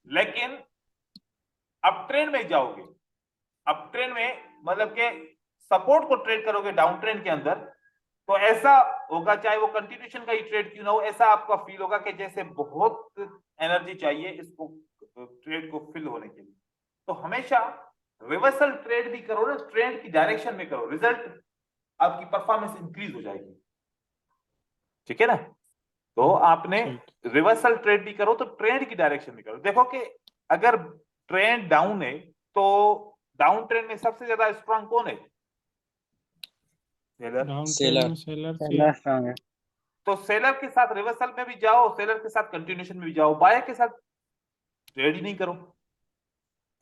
लेकिन अब ट्रेंड में जाओगे, अब ट्रेंड में मतलब के सपोर्ट को ट्रेड करोगे डाउन ट्रेंड के अंदर, तो ऐसा होगा, चाहे वो कंटिन्यूएशन का ही ट्रेड क्यों ना हो, ऐसा आपका फील होगा कि जैसे बहुत एनर्जी चाहिए इसको ट्रेड को फिल होने के लिए। तो हमेशा रिवर्सल ट्रेड भी करो ना, ट्रेंड की डायरेक्शन में करो, रिजल्ट आपकी परफॉर्मेंस इंक्रीज हो जाएगी। ठीक है ना? तो आपने ठीक। रिवर्सल ट्रेड भी करो तो ट्रेंड की डायरेक्शन में करो। देखो कि अगर ट्रेंड डाउन है तो डाउन ट्रेंड में सबसे ज्यादा स्ट्रांग कौन है? सेलर। Down seller. ट्रेंड में सेलर सेलर स्ट्रांग है। तो सेलर के साथ रिवर्सल में भी जाओ, सेलर के साथ कंटिन्यूएशन में भी जाओ, बायर के साथ ट्रेड ही नहीं करो।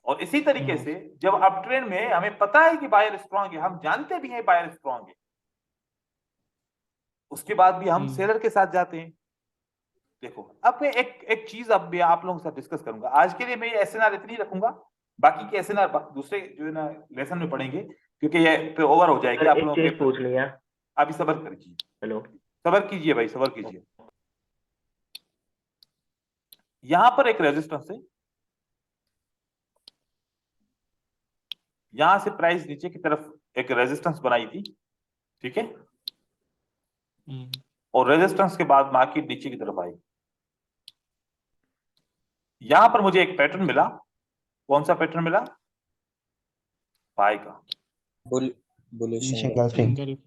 और इसी तरीके से जब अप ट्रेंड में हमें पता है कि बायर स्ट्रांग है, हम जानते भी हैं बायर स्ट्रांग है, उसके बाद भी हम सेलर के साथ जाते हैं। देखो अब मैं एक चीज अब भी आप लोगों के साथ डिस्कस करूंगा। आज के लिए मैं एसएनआर इतनी रखूंगा, बाकी के एसएनआर दूसरे जो है ना लेसन में पढ़ेंगे, क्योंकि ये फिर ओवर हो जाएगी सर आप एक लोगों चीज के। पूछ लिया। अभी सबर कीजिए, हेलो। सबर कीजिए भाई, सबर कीजिए। यहां पर एक रेजिस्टेंस है, यहां से प्राइस नीचे की तरफ एक रेजिस्टेंस बनाई थी, ठीक है? और रेजिस्टेंस के बाद मार्केट नीचे की तरफ आई। यहां पर मुझे एक पैटर्न मिला। कौन सा पैटर्न मिला? बाय का। Bullish single.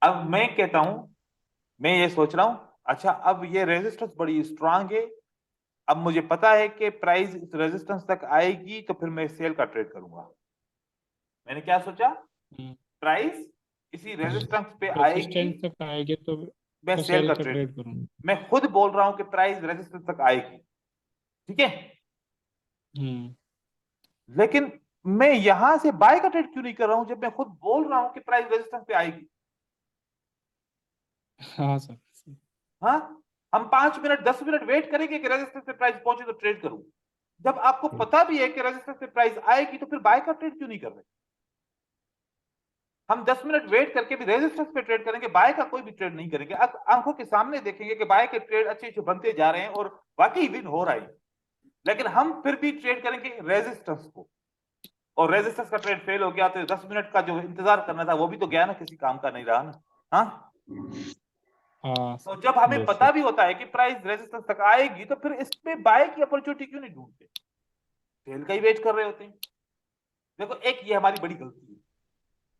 अब मैं कहता हूं, मैं ये सोच रहा हूं, अच्छा अब ये रेजिस्टेंस बड़ी स्ट्रांग है, अब मुझे पता है कि प्राइस इस रेजिस्टेंस तक आएगी तो फिर मैं सेल का ट्रेड करूंगा। मैंने क्या सोचा? प्राइस इसी रेजिस्टेंस पे आएगी, रेजिस्टेंस तक आएगी तो मैं सेल का ट्रेड करूंगा। मैं खुद बोल रहा हूं कि प्राइस रेजिस्टेंस तक आएगी, ठीक है? लेकिन मैं यहां से बाय का ट्रेड क्यों नहीं कर रहा हूं जब मैं खुद बोल रहा हूं कि प्राइस रेजिस्टेंस पे आएगी? हाँ सर। हाँ, हम 5 मिनट 10 मिनट वेट करेंगे कि रेजिस्टेंस पे प्राइस पहुंचे तो ट्रेड करूं। जब आपको पता भी है कि रेजिस्टेंस पे प्राइस आएगी तो फिर बाय का ट्रेड क्यों नहीं कर रहे? हम 10 मिनट वेट करके भी रेजिस्टेंस पे ट्रेड करेंगे, बाय का कोई भी ट्रेड नहीं करेंगे। अब आंखों के सामने देखेंगे कि बाय के ट्रेड अच्छे अच्छे बनते जा रहे हैं और वाकई विन हो रहा है, लेकिन हम फिर भी ट्रेड करेंगे रेजिस्टेंस को, और रेजिस्टेंस का ट्रेड फेल हो गया तो 10 मिनट का जो इंतजार करना था वो भी तो गया ना, किसी काम का नहीं रहा ना। हाँ, तो जब हमें पता भी होता है कि प्राइस रेजिस्टेंस तक आएगी तो फिर इसमें बाय की अपॉर्चुनिटी क्यों नहीं ढूंढते, सेल का ही वेट कर रहे होते हैं। देखो एक ये हमारी बड़ी गलती है,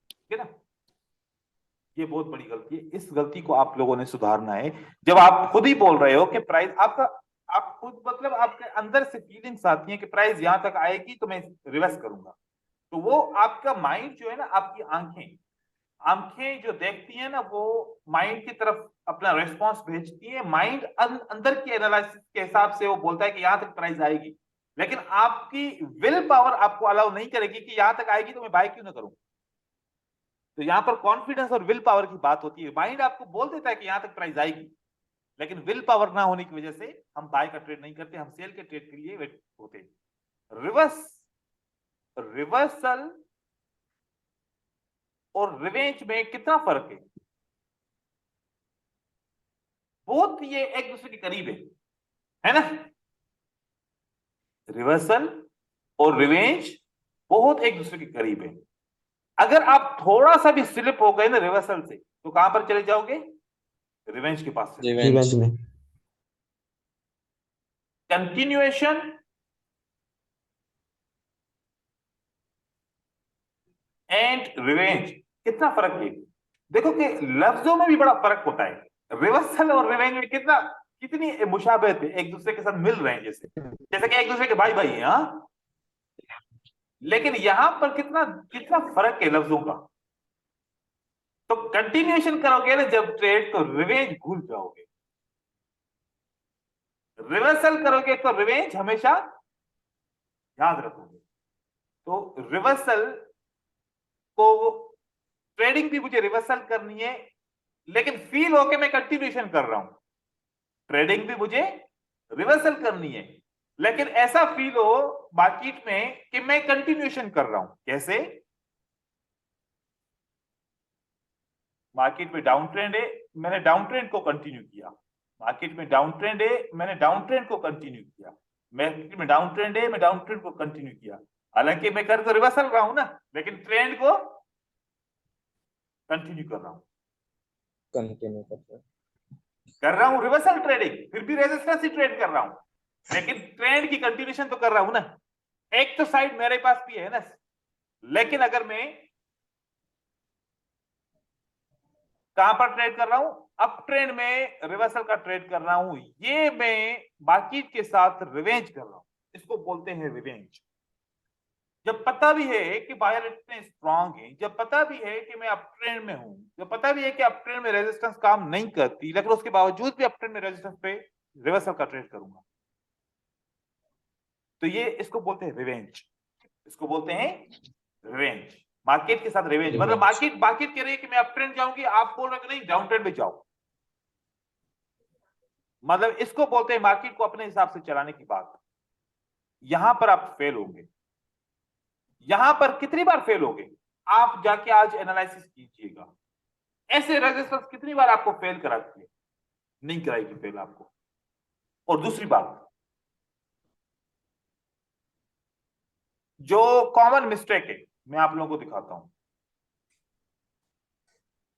ठीक है ना? ये बहुत बड़ी गलती है, इस गलती को आप लोगों ने सुधारना है। जब आप खुद ही बोल रहे हो कि प्राइस आपका, आप खुद मतलब आपके अंदर से फीलिंग्स आती हैं कि प्राइस यहां तक आएगी तो मैं रिवर्स करूंगा, तो वो आपका माइंड जो है ना, आपकी आंखें आंखें जो देखती हैं ना, वो माइंड की तरफ अपना रेस्पॉन्स भेजती है। माइंड अंदर की एनालिसिस के हिसाब से वो बोलता है कि यहां तक प्राइस आएगी, लेकिन आपकी विल पावर आपको अलाउ नहीं करेगी कि यहां तक आएगी तो मैं बाय क्यों ना करूं। तो यहां पर कॉन्फिडेंस और विल पावर की बात होती है। माइंड आपको बोल देता है कि यहां तक प्राइस आएगी, लेकिन विल पावर ना होने की वजह से हम बाय का ट्रेड नहीं करते, हम सेल के ट्रेड के लिए वेट होते हैं। रिवर्सल और रिवेंज में कितना फर्क है? बहुत ये एक दूसरे के करीब है ना? रिवर्सल और रिवेंज बहुत एक दूसरे के करीब है। अगर आप थोड़ा सा भी स्लिप हो गए ना रिवर्सल से तो कहां पर चले जाओगे? रिवेंज के पास से। रिवेंज में। कंटिन्यूएशन एंड रिवेंज कितना फर्क है? देखो कि लफ्जों में भी बड़ा फर्क होता है। रिवर्सल और रिवेंज में कितनी मुशाबहत है, एक दूसरे के साथ मिल रहे हैं, जैसे कि एक दूसरे के भाई भाई हैं। हाँ, लेकिन यहां पर कितना कितना फर्क है लफ्जों का। तो कंटिन्यूएशन करोगे ना जब ट्रेड तो रिवेंज भूल जाओगे, रिवर्सल करोगे तो रिवेंज हमेशा याद रखोगे। तो रिवर्सल को, ट्रेडिंग भी मुझे रिवर्सल करनी है, लेकिन फील होके मैं कंटिन्यूएशन कर रहा हूं। ट्रेडिंग भी मुझे रिवर्सल करनी है, लेकिन ऐसा फील हो मार्केट में कि मैं कंटिन्यूएशन कर रहा हूं। कैसे? मार्केट में डाउन ट्रेंड है, मैंने डाउन ट्रेंड को कंटिन्यू किया। मार्केट में डाउन ट्रेंड है, मैंने डाउन ट्रेंड को कंटिन्यू किया। मार्केट में डाउन ट्रेंड है, मैं डाउन ट्रेंड को कंटिन्यू किया। हालांकि मैं कर तो रिवर्सल रहा हूं ना, लेकिन ट्रेंड को कंटिन्यू कर रहा हूं। कंटिन्यू कर रहा हूं रिवर्सल ट्रेडिंग, फिर भी रेजिस्टेंस ही ट्रेड कर रहा हूं, लेकिन ट्रेंड की कंटिन्यूएशन तो कर रहा हूं ना। एक तो साइड मेरे पास भी है ना, लेकिन अगर मैं कहां पर ट्रेड कर रहा हूं, अप ट्रेंड में रिवर्सल का ट्रेड कर रहा हूं, ये मैं मार्केट के साथ रिवेंज कर रहा हूं, इसको बोलते हैं रिवेंज। जब पता भी है कि बायर इतने स्ट्रांग है, जब पता भी है कि मैं अप ट्रेंड में हूं, जब पता भी है कि अप ट्रेंड में रेजिस्टेंस काम नहीं करती, लेकिन उसके बावजूद भी अप ट्रेंड में रेजिस्टेंस पे रिवर्सल का ट्रेड करूंगा, तो ये इसको बोलते हैं रिवेंज, इसको बोलते हैं रिवेंज। मार्केट के साथ रिवेंज मतलब मार्केट कह रही है कि मैं अप ट्रेंड जाऊंगी, आप बोल रहे हो कि नहीं डाउन ट्रेंड में जाओ, मतलब इसको बोलते हैं मार्केट को अपने हिसाब से चलाने की बात। यहां पर आप फेल होंगे, यहां पर कितनी बार फेल होगे आप जाके आज एनालिसिस कीजिएगा, ऐसे रेजिस्टेंस कितनी बार आपको फेल कराती है, नहीं कराएगी फेल आपको। और दूसरी बात, जो कॉमन मिस्टेक है मैं आप लोगों को दिखाता हूं,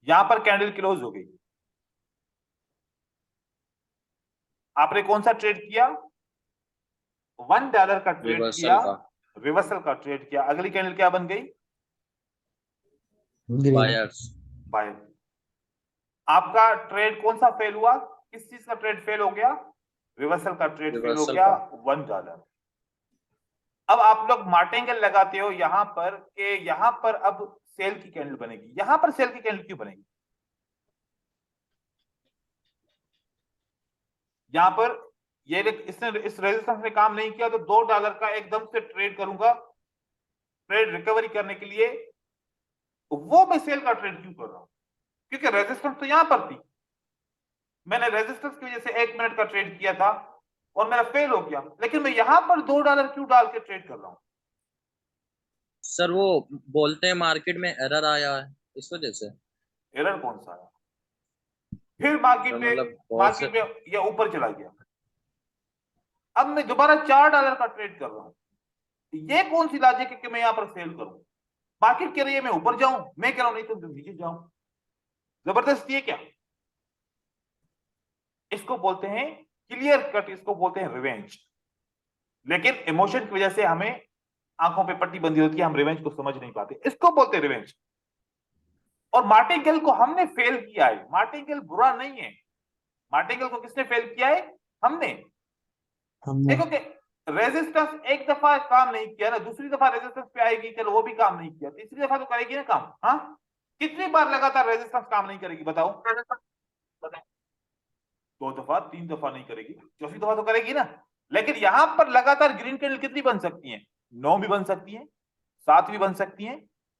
यहां पर कैंडल क्लोज हो गई, आपने कौन सा ट्रेड किया, $1 का ट्रेड किया, रिवर्सल का ट्रेड किया, अगली कैंडल क्या बन गई, बायर्स। बाय। आपका ट्रेड कौन सा फेल हुआ, किस चीज का ट्रेड फेल हो गया, रिवर्सल का ट्रेड फेल हो गया, $1। अब आप लोग मार्टिंगल लगाते हो यहां पर कि यहां पर अब सेल की कैंडल बनेगी, यहां पर सेल की कैंडल क्यों बनेगी, यहां पर ये इसने इस रेजिस्टेंस ने काम नहीं किया, तो $2 का एकदम से ट्रेड करूंगा, ट्रेड रिकवरी करने के लिए, वो मैं सेल का ट्रेड क्यों कर रहा हूं, क्योंकि रेजिस्टेंस तो यहां पर थी, मैंने रेजिस्टेंस की वजह से 1 मिनट का ट्रेड किया था और मेरा फेल हो गया, लेकिन मैं यहां पर $2 क्यों डाल के ट्रेड कर रहा हूं। सर वो बोलते हैं मार्केट में एरर आया है इस वजह से। एरर कौन सा आया, फिर मार्केट तो में मतलब ये ऊपर चला गया, अब मैं दोबारा $4 का ट्रेड कर रहा हूं, ये कौन सी लॉजिक है कि मैं यहां पर फेल करूं, मार्केट कह रही है मैं ऊपर जाऊं, मैं कह रहा हूं नहीं तो नीचे जाऊं, जबरदस्ती है क्या, इसको बोलते हैं क्लियर कट, इसको बोलते हैं रिवेंज। लेकिन इमोशन की वजह से हमें आंखों पे पट्टी बंदी होती है, हम रिवेंज को समझ नहीं पाते, इसको बोलते हैं रिवेंज। और मार्टिंगेल को हमने फेल किया है, मार्टिंगेल बुरा नहीं है, मार्टिंगेल को किसने फेल किया है, हमने। देखो कि रेजिस्टेंस एक दफा काम नहीं किया ना, दूसरी दफा रेजिस्टेंस पे आएगी, चलो वो भी काम नहीं किया, तीसरी दफा तो करेगी ना काम। हाँ, कितनी बार लगातार रेजिस्टेंस काम नहीं करेगी बताओ, 2 दफा 3 दफा नहीं करेगी, चौथी दफा तो करेगी ना। लेकिन यहां पर लगातार ग्रीन कैंडल कितनी बन सकती है, 9 भी बन सकती है, 7 भी बन सकती है,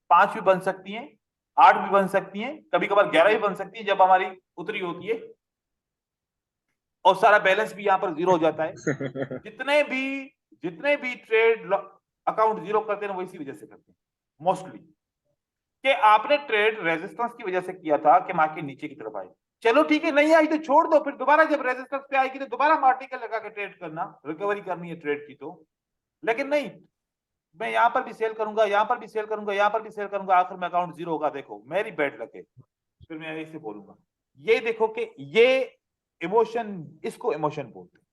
5 भी बन सकती है, 8 भी बन सकती है, कभी कभार 11 भी बन सकती है जब हमारी उतरी होती है, और सारा बैलेंस भी यहां पर जीरो हो जाता है। जितने भी ट्रेड अकाउंट जीरो करते हैं वो इसी वजह से करते हैं मोस्टली, कि आपने ट्रेड रेजिस्टेंस की वजह से किया था कि मार्केट नीचे की तरफ आई, चलो ठीक है नहीं आई तो छोड़ दो, फिर दोबारा जब रेजिस्टेंस पे आएगी तो दोबारा मार्टिकल लगा के ट्रेड करना, रिकवरी करनी है ट्रेड की तो। लेकिन नहीं, मैं यहां पर भी सेल करूंगा, यहां पर भी सेल करूंगा, यहां पर भी सेल करूंगा, आखिर में अकाउंट जीरो होगा, देखो मेरी बैड लक है, फिर मैं ऐसे बोलूंगा। ये देखो कि ये इमोशन, इसको इमोशन बोलते हैं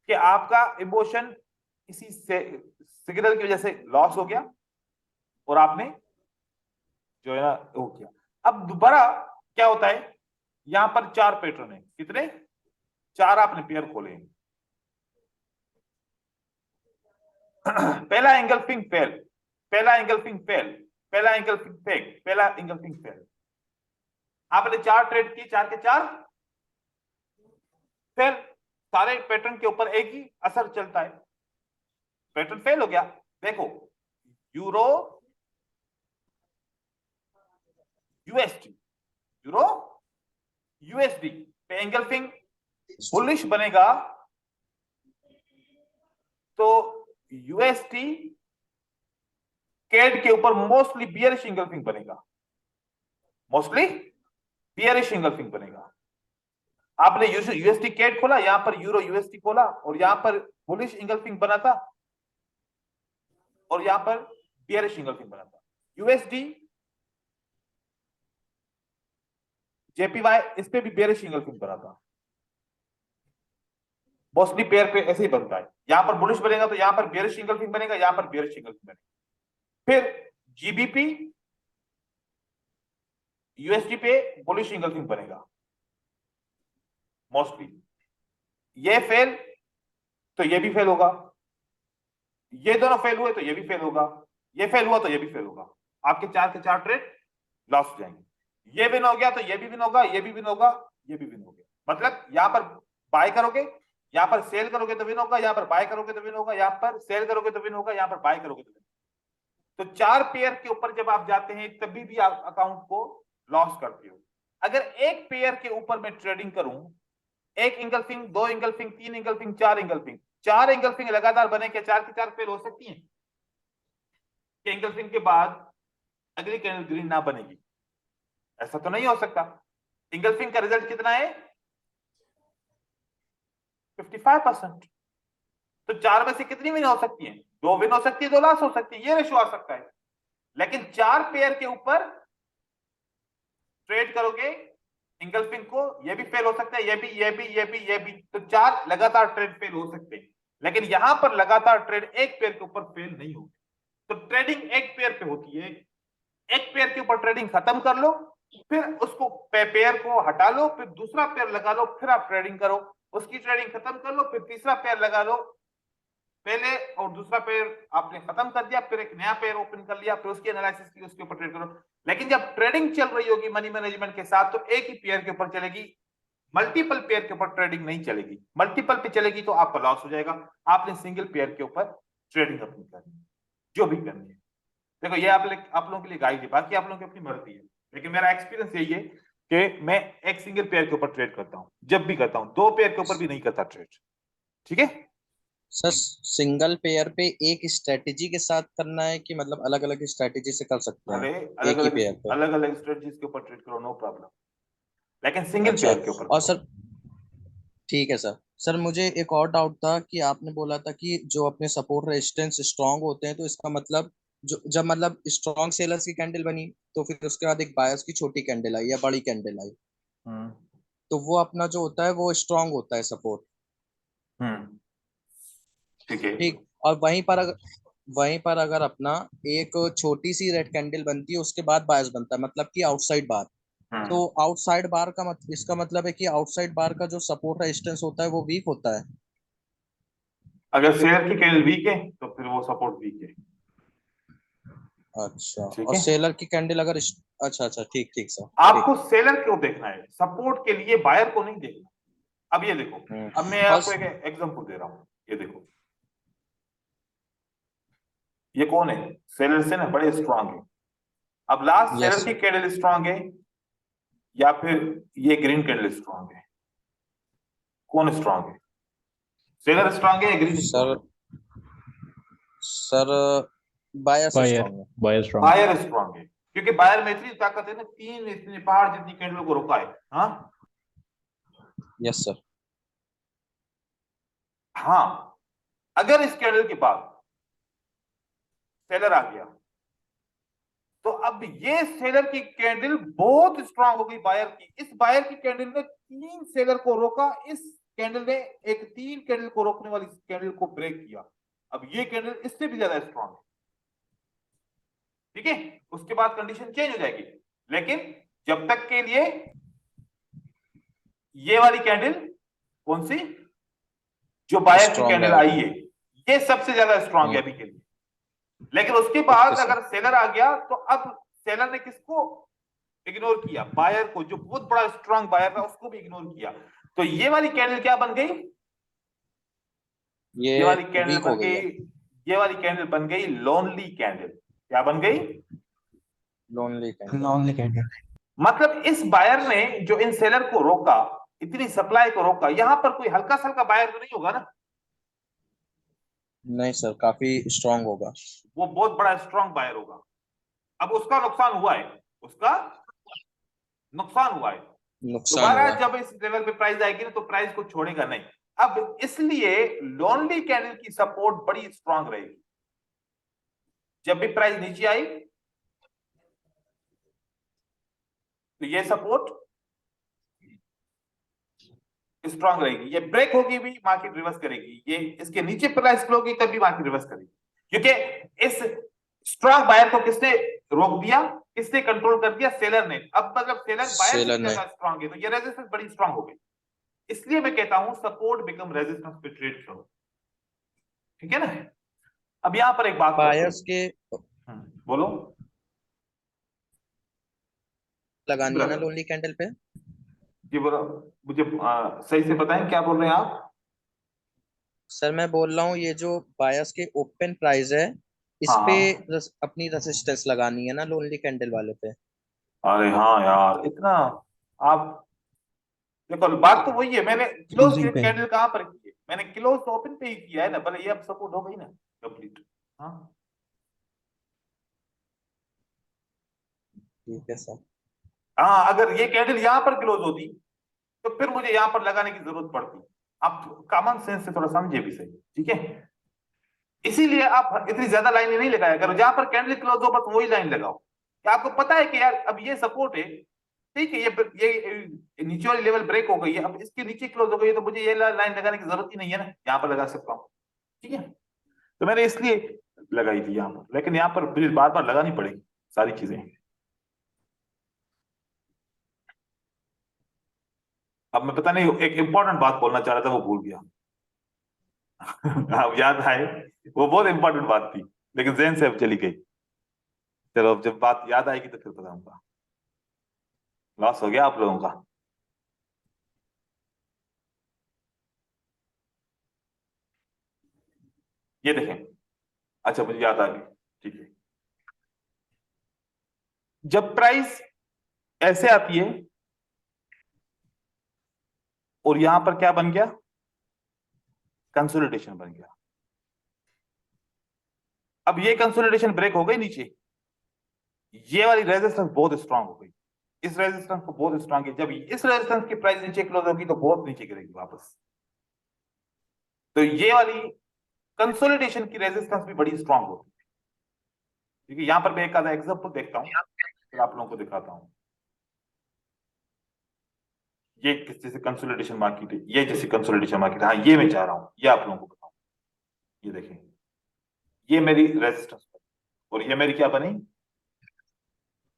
कि आपका इमोशन किसी से सिग्नल की वजह से लॉस हो गया और आपने जो है ना वो किया। अब दोबारा क्या होता है, यहां पर 4 पैटर्न है, कितने, 4 आपने पेयर खोले हैं। पहला एंगल्फिंग फेल, पहला एंगल्फिंग फेल, पहला एंगल्फिंग फेक, पहला एंगल्फिंग फेल, आपने 4 ट्रेड किए, 4 के 4 फेल, सारे पैटर्न के ऊपर एक ही असर चलता है, पैटर्न फेल हो गया। देखो यूरो यूएसडी, यूरो यूएसडी पे एंगल्फिंग बुलिश बनेगा तो यूएसडी कैड के ऊपर मोस्टली बियरिश एंगल्फिंग बनेगा, मोस्टली बियरिश एंगल्फिंग बनेगा। आपने यूएसडी कैड खोला, यहां पर यूरो यूएसडी खोला और यहां पर बुलिश एंगल्फिंग बना था और यहां पर बियरिश एंगल्फिंग बना था। यूएसडी जेपीवाई, इस पे भी बेयरिश एंगल्फिंग बना था, मोस्टली पेयर पे ऐसे ही बनता है, यहां पर बुलिश बनेगा तो यहां पर बेयरिश एंगल्फिंग बनेगा, यहां पर बेयरिश एंगल्फिंग बनेगा। फिर जीबीपी यूएसडी पे बुलिश इंगल्फिंग बनेगा मोस्टली। ये फेल तो ये भी फेल होगा, ये दोनों फेल हुए तो ये भी फेल होगा, ये फेल हुआ तो ये भी फेल होगा। आपके 4 के 4 ट्रेड लॉस हो जाएंगे। ये विन हो गया तो ये भी विन होगा, ये भी विन होगा, ये भी विन हो गया। मतलब यहां पर बाय करोगे, यहां पर सेल करोगे तो विन होगा, यहां पर बाय करोगे तो विन होगा, यहां पर सेल करोगे तो विन होगा, यहां पर बाय करोगे तो विन होगा। तो 4 पेयर के ऊपर जब आप जाते हैं तभी भी आप अकाउंट को लॉस करते हो। अगर एक पेयर के ऊपर मैं ट्रेडिंग करूं, एक engulfing, 2 engulfing, 3 engulfing, 4 engulfing, 4 engulfing लगातार बने के 4 की 4 फेल हो सकती हैं कि इंगल्फिंग के बाद अगली कैंडल ग्रीन ना बनेगी? ऐसा तो नहीं हो सकता। इंगल्फिंग का रिजल्ट कितना है? 55%। तो 4 में से कितनी विन हो सकती है? 2 विन हो सकती है, 2 लॉस हो सकती है, ये रेशो आ सकता है। लेकिन 4 पेयर के ऊपर ट्रेड करोगे इंगल्फिंग को, ये भी फेल हो सकता है, ये भी, ये भी, ये भी, ये भी। तो 4 लगातार ट्रेड फेल हो सकते हैं। लेकिन यहां पर लगातार ट्रेड एक पेयर के ऊपर फेल नहीं होगी। तो ट्रेडिंग एक पेयर पे होती है। एक पेयर के ऊपर ट्रेडिंग खत्म कर लो, फिर उसको पेयर को हटा लो, फिर दूसरा पेयर लगा लो, फिर आप ट्रेडिंग करो। उसकी ट्रेडिंग खत्म कर लो, फिर तीसरा पेयर लगा लो। पहले और दूसरा पेयर आपने खत्म कर दिया, फिर एक नया पेयर ओपन कर लिया, फिर उसकी एनालिसिस की, उसके ऊपर ट्रेड करो। लेकिन जब ट्रेडिंग चल रही होगी मनी मैनेजमेंट के साथ, तो एक ही पेयर के ऊपर चलेगी, मल्टीपल पेयर के ऊपर ट्रेडिंग नहीं चलेगी। मल्टीपल पे चलेगी तो आपका लॉस हो जाएगा। आपने सिंगल पेयर के ऊपर ट्रेडिंग अपनी करनी है, जो भी करनी है। देखो ये आप लोगों के लिए गाइड है, बाकी आप लोगों की अपनी मर्जी है। लेकिन मेरा एक्सपीरियंस यही है कि मैं एक सिंगल पेयर के ऊपर ट्रेड करता हूं, जब भी करता हूं। 2 पेयर के ऊपर भी नहीं करता ट्रेड। ठीक है सर, सिंगल पेयर पे एक स्ट्रेटेजी के साथ करना है कि मतलब अलग अलग स्ट्रेटेजी से कर सकते भले हैं अलग एक ही पेयर पे? अलग अलग स्ट्रेटजीज के ऊपर ट्रेड करो, नो प्रॉब्लम, लेकिन सिंगल अच्छा। पेयर के ऊपर और करो। सर ठीक है सर। सर मुझे एक और डाउट था कि आपने बोला था कि जो अपने सपोर्ट रेजिस्टेंस स्ट्रांग होते हैं, तो इसका मतलब जो जब मतलब स्ट्रांग सेलर्स की कैंडल बनी, तो फिर उसके बाद एक बायर्स की छोटी कैंडल आई या बड़ी कैंडल आई, हम्म तो वो अपना जो होता है वो स्ट्रांग होता है सपोर्ट। हम्म ठीक है। ठीक। और वहीं पर अगर अपना एक छोटी सी रेड कैंडल बनती है, उसके बाद बायर्स बनता है, मतलब कि आउटसाइड बार। तो आउटसाइड बार का इसका मतलब है कि आउटसाइड बार का जो सपोर्ट रेजिस्टेंस होता है वो वीक होता है। अगर शेयर की कैंडल वीक है तो फिर वो सपोर्ट वीक है। अच्छा। ठीक और है, सेलर की कैंडल अगर अच्छा अच्छा, ठीक ठीक सर, आपको ठीक। सेलर क्यों देखना है, सपोर्ट के लिए बायर को नहीं देखना। अब ये देखो, अब मैं और आपको एक एग्जांपल दे रहा हूं। ये देखो, ये कौन है? सेलर से ना बड़े स्ट्रांग है। अब लास्ट यस सेलर की कैंडल स्ट्रांग है या फिर ये ग्रीन कैंडल स्ट्रांग है? कौन स्ट्रांग है? सेलर स्ट्रांग है या ग्रीन स्ट्रांग सर। है? सर बायर्स बायर स्ट्रांग है। बायर स्ट्रांग बायर स्ट्रांग है, क्योंकि बायर में इतनी ताकत है ना, 3 इतने पहाड़ जितनी कैंडलों को रोका है। हाँ यस सर। हाँ, अगर इस कैंडल के बाद सेलर आ गया, तो अब ये सेलर की कैंडल बहुत स्ट्रांग हो गई बायर की। इस बायर की कैंडल ने 3 सेलर को रोका, इस कैंडल ने एक 3 कैंडल को रोकने वाली कैंडल को ब्रेक किया। अब ये कैंडल इससे भी ज्यादा स्ट्रांग है। ठीक है, उसके बाद कंडीशन चेंज हो जाएगी। लेकिन जब तक के लिए ये वाली कैंडल, कौन सी, जो बायर की स्ट्रांग कैंडल है आई अभी। है, ये सबसे ज्यादा स्ट्रांग है अभी के लिए। लेकिन उसके ओके बाद सर। अगर सेलर आ गया, तो अब सेलर ने किसको इग्नोर किया? बायर को, जो बहुत बड़ा स्ट्रांग बायर था उसको भी इग्नोर किया। तो ये वाली कैंडल क्या बन गई? ये वाली कैंडल वीक बन हो गई गई, है। ये वाली कैंडल बन गई लोनली कैंडल। क्या बन गई? Lonely candle. Long candle. मतलब इस बायर ने जो इन सेलर को रोका, इतनी सप्लाई को रोका, यहां पर कोई हल्का सल्का बायर तो नहीं होगा ना? नहीं सर, काफी स्ट्रांग होगा। वो बहुत बड़ा स्ट्रांग बायर होगा। अब उसका नुकसान हुआ है, उसका नुकसान हुआ है। नुकसान दोबारा हुआ। जब इस लेवल पे प्राइस आएगी ना, तो प्राइस को छोड़ेगा नहीं। अब इसलिए लोनली कैंडल की सपोर्ट बड़ी स्ट्रांग रहेगी। जब भी प्राइस नीचे आई, तो ये सपोर्ट स्ट्रांग रहेगी। ये ब्रेक होगी भी, मार्केट रिवर्स करेगी। ये इसके नीचे प्राइस फ्लो होगी, तब भी मार्केट रिवर्स करेगी। क्योंकि इस स्ट्रॉन्ग बायर को किसने रोक दिया, किसने कंट्रोल कर दिया, सेलर ने। अब मतलब सेलर बायर सेलर से ने। ज्यादा स्ट्रॉन्ग है, तो ये रेजिस्टेंस बड़ी स्ट्रॉन्ग हो गई। इसलिए मैं कहता हूं सपोर्ट बिकम रेजिस्टेंस पे ट्रेड करो, ठीक है ना। अब यहां पर एक बात करते बायर्स हैं। के बोलो। लगानी है ना लोनली कैंडल पे। जी बोलो, मुझे सही से बताएं क्या बोल रहे हैं आप। सर मैं बोल रहा हूँ ये जो बायर्स के ओपन प्राइस है इस हाँ पे हाँ। अपनी रेसिस्टेंस लगानी है ना लोनली कैंडल वाले पे। अरे हाँ यार, इतना आप देखो, बात तो वही है। मैंने क्लोज क्लोजिंग पे कैंडल कहां पर की है, मैंने क्लोज तो ओपन पे ही किया है ना, भले ये अब सपोर्ट हो गई ना कंप्लीट। हाँ ठीक है सर। हाँ, अगर ये कैंडल यहां पर क्लोज होती तो फिर मुझे यहां पर लगाने की जरूरत पड़ती। आप कॉमन सेंस से थोड़ा समझे भी सही, ठीक है। इसीलिए आप इतनी ज्यादा लाइनें नहीं लगाया करो, जहां पर कैंडल क्लोज हो बस वही लाइन लगाओ। क्या आपको पता है कि यार अब ये सपोर्ट है, ठीक है, ये नीचे वाली लेवल ब्रेक हो गई है, अब इसके नीचे क्लोज हो गई है, तो मुझे ये लाइन लगाने की जरूरत ही नहीं है ना, यहाँ पर लगा सकता हूँ, ठीक है। तो मैंने इसलिए लगाई थी यहाँ पर, लेकिन यहाँ पर मुझे बार बार लगानी पड़ेगी सारी चीजें। अब मैं पता नहीं, एक इंपॉर्टेंट बात बोलना चाह रहा था, वो भूल गया। अब याद आए, वो बहुत इंपॉर्टेंट बात थी, लेकिन जहन से अब चली गई। चलो अब जब बात याद आएगी तो फिर बताऊंगा। लॉस हो गया आप लोगों का। ये देखें, अच्छा मुझे याद आ गई, ठीक है। जब प्राइस ऐसे आती है और यहां पर क्या बन गया, कंसोलिडेशन बन गया। अब ये कंसोलिडेशन ब्रेक हो गई नीचे, ये वाली रेजिस्टेंस बहुत स्ट्रांग हो गई, इस रेजिस्टेंस को बहुत स्ट्रांग है। जब इस रेजिस्टेंस की प्राइस नीचे क्लोज होगी तो बहुत नीचे गिरेगी वापस। तो ये वाली कंसोलिडेशन की रेजिस्टेंस भी बड़ी स्ट्रांग होती है, ठीक है। यहां पर मैं एक आधा एग्जांपल देखता हूं, फिर आप लोगों को दिखाता हूं। ये किस जैसे कंसोलिडेशन मार्केट है, ये जैसे कंसोलिडेशन मार्केट, हाँ ये मैं चाह रहा हूं, ये आप लोगों को बताऊं। ये देखें, ये मेरी रेजिस्टेंस और ये मेरी क्या बनी,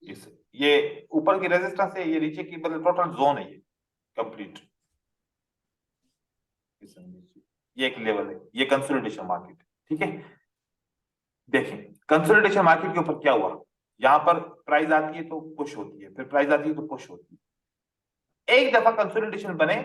इस ये ऊपर की रेजिस्टेंस है, ये नीचे की मतलब टोटल जोन है, ये कंप्लीट। ये एक लेवल है, ये कंसोलिडेशन मार्केट है, ठीक है। देखें कंसोलिडेशन मार्केट के ऊपर क्या हुआ, यहां पर प्राइस आती है तो पुश होती है, फिर प्राइस आती है तो पुश होती है। एक दफा कंसोलिडेशन बने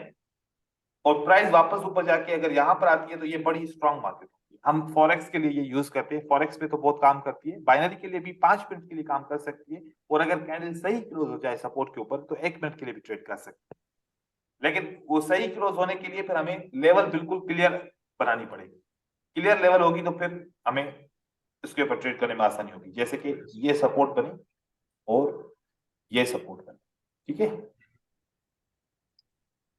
और प्राइस वापस ऊपर जाके अगर यहां पर आती है तो ये बड़ी स्ट्रांग मार्केट होती है। हम फॉरेक्स के लिए ये यूज करते हैं, फॉरेक्स पे तो बहुत काम करती है, बाइनरी के लिए भी 5 मिनट के लिए काम कर सकती है, और अगर कैंडल सही क्लोज हो जाए सपोर्ट के ऊपर तो 1 मिनट के लिए भी ट्रेड कर सकते हैं। लेकिन वो सही क्लोज होने के लिए फिर हमें लेवल बिल्कुल क्लियर बनानी पड़ेगी। क्लियर लेवल होगी तो फिर हमें इसके ऊपर ट्रेड करने में आसानी होगी। जैसे कि ये सपोर्ट बनी और ये सपोर्ट बनी, ठीक है।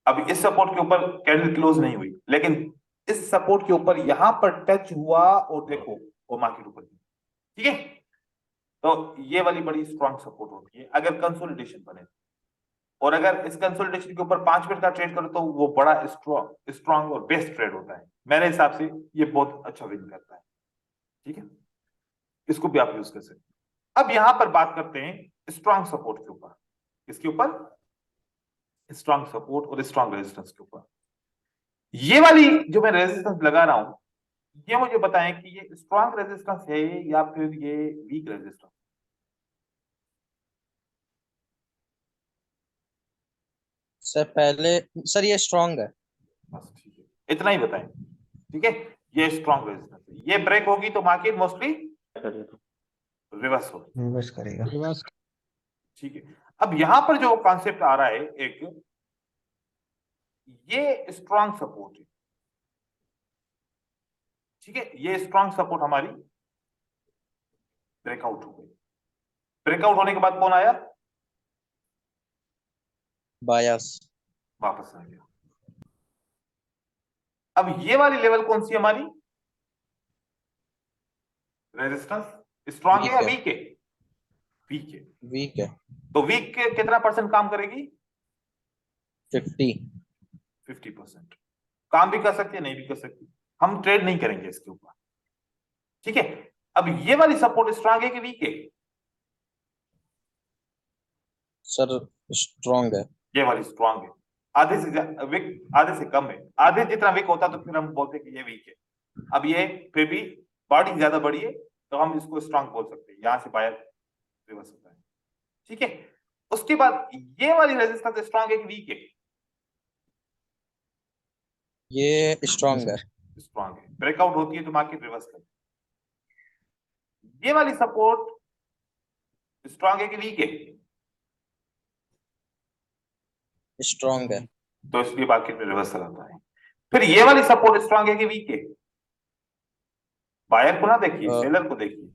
अब इस सपोर्ट के ऊपर कैंडल क्लोज नहीं हुई, लेकिन इस सपोर्ट के ऊपर यहां पर टच हुआ और देखो वो मार्केट ऊपर गई, ठीक है। तो ये वाली बड़ी स्ट्रांग सपोर्ट होती है अगर कंसोलिडेशन बने, और अगर इस कंसोलिडेशन के ऊपर 5 मिनट का ट्रेड करो तो वो बड़ा स्ट्रांग और बेस्ट ट्रेड होता है। मेरे हिसाब से ये बहुत अच्छा विन करता है, ठीक है। इसको भी आप यूज कर सकते हैं। अब यहां पर बात करते हैं स्ट्रांग सपोर्ट के ऊपर, इसके ऊपर स्ट्रांग सपोर्ट और स्ट्रांग रेजिस्टेंस के ऊपर। ये वाली जो मैं रेजिस्टेंस लगा रहा हूं, ये मुझे बताएं कि ये स्ट्रांग रेजिस्टेंस है या फिर ये वीक रेजिस्टेंस। सर पहले सर ये स्ट्रांग है। बस ठीक है, इतना ही बताएं, ठीक है। ये स्ट्रांग रेजिस्टेंस है, ये ब्रेक होगी तो मार्केट मोस्टली सर ये तो रिवर्स होगी, रिवर्स करेगा। रिवर्स ठीक है। अब यहां पर जो कॉन्सेप्ट आ रहा है एक, ये स्ट्रांग सपोर्ट है, ठीक है। ये स्ट्रांग सपोर्ट हमारी ब्रेकआउट हो गई। ब्रेकआउट होने के बाद कौन आया, बायर्स। वापस आ गया। अब ये वाली लेवल कौन सी हमारी रेजिस्टेंस, स्ट्रांग है या वीक है, वीक है। वीक है। तो वीक के कितना परसेंट काम करेगी, 50% काम भी कर सकती है, नहीं भी कर सकती। हम ट्रेड नहीं करेंगे इसके ऊपर, ठीक है। अब ये वाली सपोर्ट स्ट्रांग है कि वीक है? सर स्ट्रॉन्ग है। ये वाली स्ट्रांग है, आधे से वीक, आधे से कम है। आधे जितना वीक होता तो फिर हम बोलते कि ये वीक है। अब ये फिर भी बॉडी ज्यादा बड़ी है तो हम इसको स्ट्रांग बोल सकते हैं, यहां से बायर रिवर्स होता है। ठीक है, उसके बाद ये वाली रेजिस्टेंस स्ट्रांग है कि वीक है? ये स्ट्रॉन्ग है। स्ट्रांग है, ब्रेकआउट होती है तो मार्केट रिवर्स करती है। ये वाली सपोर्ट स्ट्रांग है कि वीक है? स्ट्रॉन्ग है। तो इसलिए मार्केट में रिवर्सल आता है। फिर ये वाली सपोर्ट स्ट्रांग है कि वीक है? बायर को ना देखिए, सेलर को देखिए।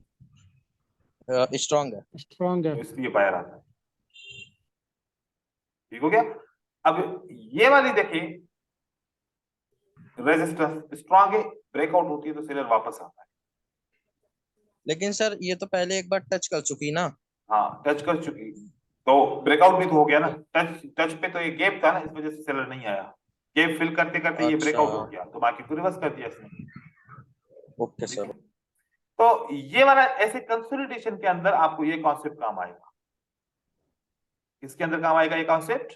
स्ट्रॉन्ग है। स्ट्रॉन्ग है। तो इसलिए बायर आता है। ठीक हो गया। अब ये वाली देखिए, रेजिस्टेंस स्ट्रांग है, ब्रेकआउट होती है तो सेलर वापस आता है। लेकिन सर ये तो पहले एक बार टच कर चुकी ना। हाँ, टच कर चुकी तो ब्रेकआउट भी तो हो गया ना। टच पे तो ये गैप था ना, इस वजह से सेलर नहीं आया। गैप फिल करते करते ये ब्रेकआउट हो गया तो मार्केट को रिवर्स कर दिया इसने। Okay sir. तो ये वाला ऐसे कंसोलिडेशन के अंदर आपको ये कॉन्सेप्ट काम आएगा। किसके अंदर काम आएगा ये कॉन्सेप्ट?